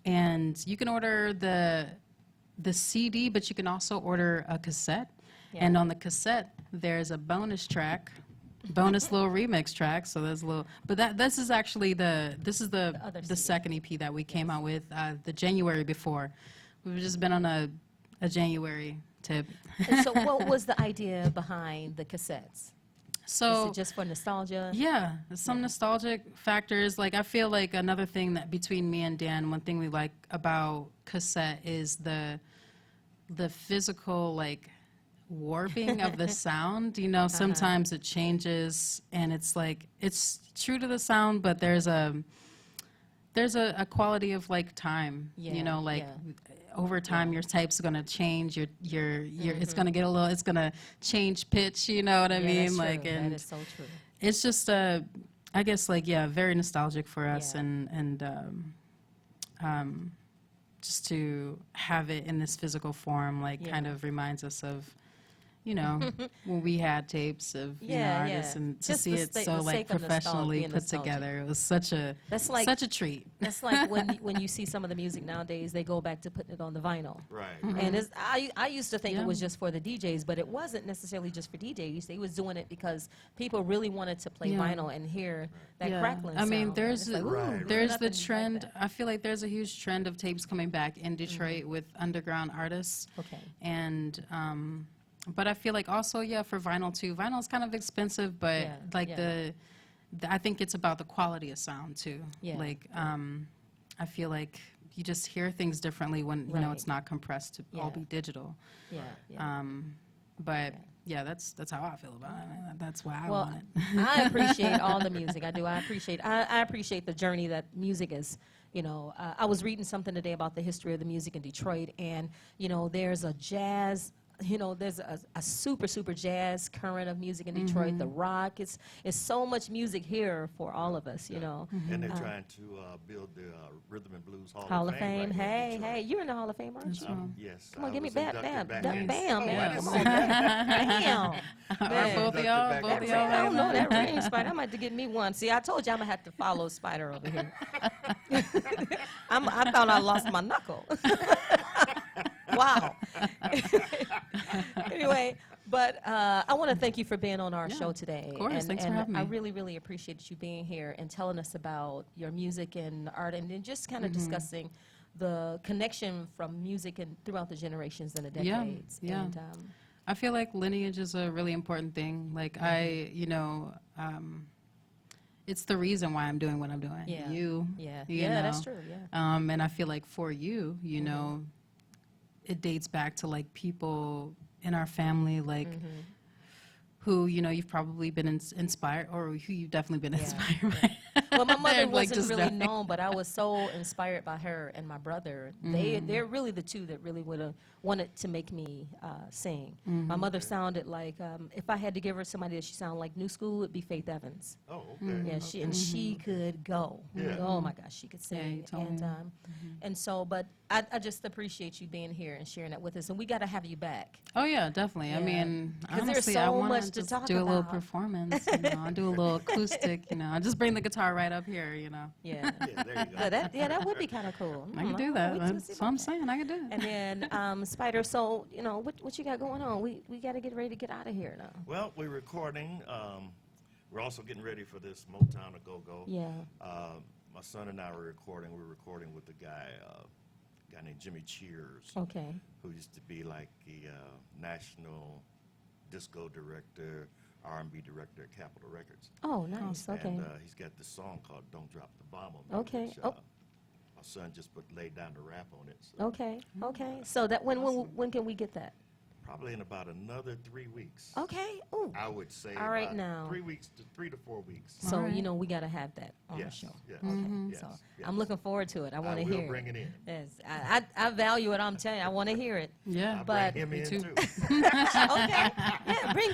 Speaker 8: and you can order the CD, but you can also order a cassette. Yeah. And on the cassette, there's a bonus track, bonus little remix track. So there's a little, but this is actually the second EP that we came out with the January before. We've just been on a January tip.
Speaker 7: And so what was the idea behind the cassettes?
Speaker 8: So
Speaker 7: is it just for nostalgia?
Speaker 8: Yeah, some nostalgic factors. Like I feel like another thing that between me and Dan, one thing we like about cassette is the physical like warping of the sound. Sometimes it changes and it's like it's true to the sound, but there's a quality of like time. Over time your type's gonna change. It's gonna get it's gonna change pitch. You know what I mean?
Speaker 7: That's
Speaker 8: like,
Speaker 7: true.
Speaker 8: and
Speaker 7: that is so true.
Speaker 8: it's just I guess very nostalgic for us, and just to have it in this physical form, kind of reminds us of. When we had tapes of artists, and to
Speaker 7: just
Speaker 8: see it so professionally put together, it was such a treat.
Speaker 7: That's like when you see some of the music nowadays, they go back to putting it on the vinyl.
Speaker 9: Right.
Speaker 7: Mm-hmm. And I used to think it was just for the DJs, but it wasn't necessarily just for DJs. They was doing it because people really wanted to play vinyl and hear that crackling sound.
Speaker 8: I mean, there's
Speaker 7: there's
Speaker 8: the trend. Like I feel like there's a huge trend of tapes coming back in Detroit with underground artists.
Speaker 7: Okay.
Speaker 8: And but I feel like also, for vinyl too. Vinyl is kind of expensive, but I think it's about the quality of sound too.
Speaker 7: Yeah.
Speaker 8: I feel like you just hear things differently when it's not compressed to all be digital. But that's how I feel about it. That's why I want it.
Speaker 7: I appreciate all the music. I do. I appreciate the journey that music is. I was reading something today about the history of the music in Detroit, and there's a jazz. There's a super jazz current of music in Detroit. The rock, it's so much music here for all of us.
Speaker 9: And they're trying to build the Rhythm and Blues
Speaker 7: Hall of Fame.
Speaker 9: Right,
Speaker 7: hey, you're in the Hall of Fame, aren't you?
Speaker 9: Yes.
Speaker 7: Come on, give me bam, man.
Speaker 8: Yes.
Speaker 7: Come on, bam.
Speaker 8: Both of y'all.
Speaker 7: I don't know that ring, Spider. I might have to get me one. See, I told you I'm gonna have to follow Spider over here. I thought I lost my knuckle. Wow. Anyway, but I want to thank you for being on our show today.
Speaker 8: Of course, thanks for having me.
Speaker 7: I really, really appreciate you being here and telling us about your music and art, and then just kind of discussing the connection from music and throughout the generations and the decades.
Speaker 8: Yeah.
Speaker 7: And,
Speaker 8: I feel like lineage is a really important thing. Like it's the reason why I'm doing what I'm doing.
Speaker 7: Yeah.
Speaker 8: You know.
Speaker 7: That's true. Yeah.
Speaker 8: And I feel like for you, it dates back to like people in our family, like who you've probably been inspired, or who you've definitely been inspired by.
Speaker 7: Well, my mother wasn't really known, but I was so inspired by her and my brother. They're really the two that really would have wanted to make me sing. My mother sounded like, if I had to give her somebody that she sounded like new school, it'd be Faith Evans.
Speaker 9: Oh, okay.
Speaker 7: Yeah, she could go.
Speaker 9: Yeah.
Speaker 7: Oh my gosh, she could sing. And so, but I just appreciate you being here and sharing that with us. And we got to have you back.
Speaker 8: Oh yeah, definitely.
Speaker 7: Yeah.
Speaker 8: I mean, honestly,
Speaker 7: there's so
Speaker 8: I want
Speaker 7: much
Speaker 8: to
Speaker 7: to
Speaker 8: just
Speaker 7: talk
Speaker 8: do a little
Speaker 7: about.
Speaker 8: performance. I'll do a little acoustic. I just bring the guitar right up here.
Speaker 7: Yeah.
Speaker 9: Yeah, there you go.
Speaker 7: That would be kind of cool.
Speaker 8: I can do that. That's what I'm saying. I can do it.
Speaker 7: And then Spider. So what you got going on? We got to get ready to get out of here now.
Speaker 9: Well, we're recording. We're also getting ready for this Motown to Go-Go.
Speaker 7: Yeah.
Speaker 9: My son and I were recording. We're recording with a guy named Jimmy Cheers.
Speaker 7: Okay.
Speaker 9: Who used to be like the national disco director, R&B director at Capitol Records.
Speaker 7: Oh, nice. Okay.
Speaker 9: And he's got this song called "Don't Drop the Bomb on Me."
Speaker 7: Okay.
Speaker 9: Which, my son just laid down the rap on it. So
Speaker 7: Okay. So that when can we get that?
Speaker 9: probably in about another 3 weeks.
Speaker 7: Okay. Ooh.
Speaker 9: I would say
Speaker 7: all right
Speaker 9: about
Speaker 7: now.
Speaker 9: 3 weeks to 3 to 4 weeks.
Speaker 7: So we got to have that on the show.
Speaker 9: Yes.
Speaker 7: Okay.
Speaker 9: Yes.
Speaker 7: So
Speaker 9: yes.
Speaker 7: I'm looking forward to it. I want to hear
Speaker 9: will bring it in.
Speaker 7: Yes. I value it. I'm telling you, I want to hear it.
Speaker 8: Yeah.
Speaker 7: But
Speaker 9: bring him in too.
Speaker 7: Okay. Yeah.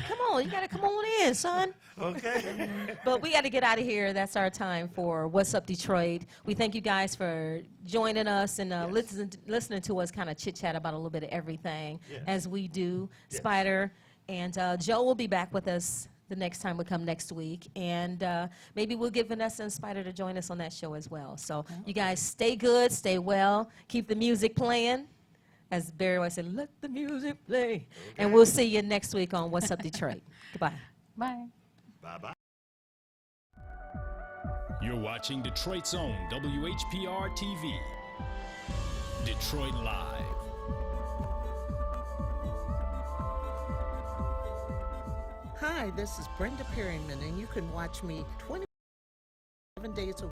Speaker 7: Come on. You got to come on in, son.
Speaker 9: Okay.
Speaker 7: But we got to get out of here. That's our time for What's Up Detroit. We thank you guys for joining us and listening to us kind of chit-chat about a little bit of everything as we do. Spider and Joe will be back with us the next time we come next week. And maybe we'll get Vanessa and Spider to join us on that show as well. So you guys stay good, stay well, keep the music playing. As Barry always said, let the music play. Okay. And we'll see you next week on What's Up Detroit. Goodbye.
Speaker 8: Bye.
Speaker 9: Bye-bye.
Speaker 6: You're watching Detroit's own WHPR TV. Detroit Live.
Speaker 5: Hi, this is Brenda Perryman, and you can watch me 27 days a week.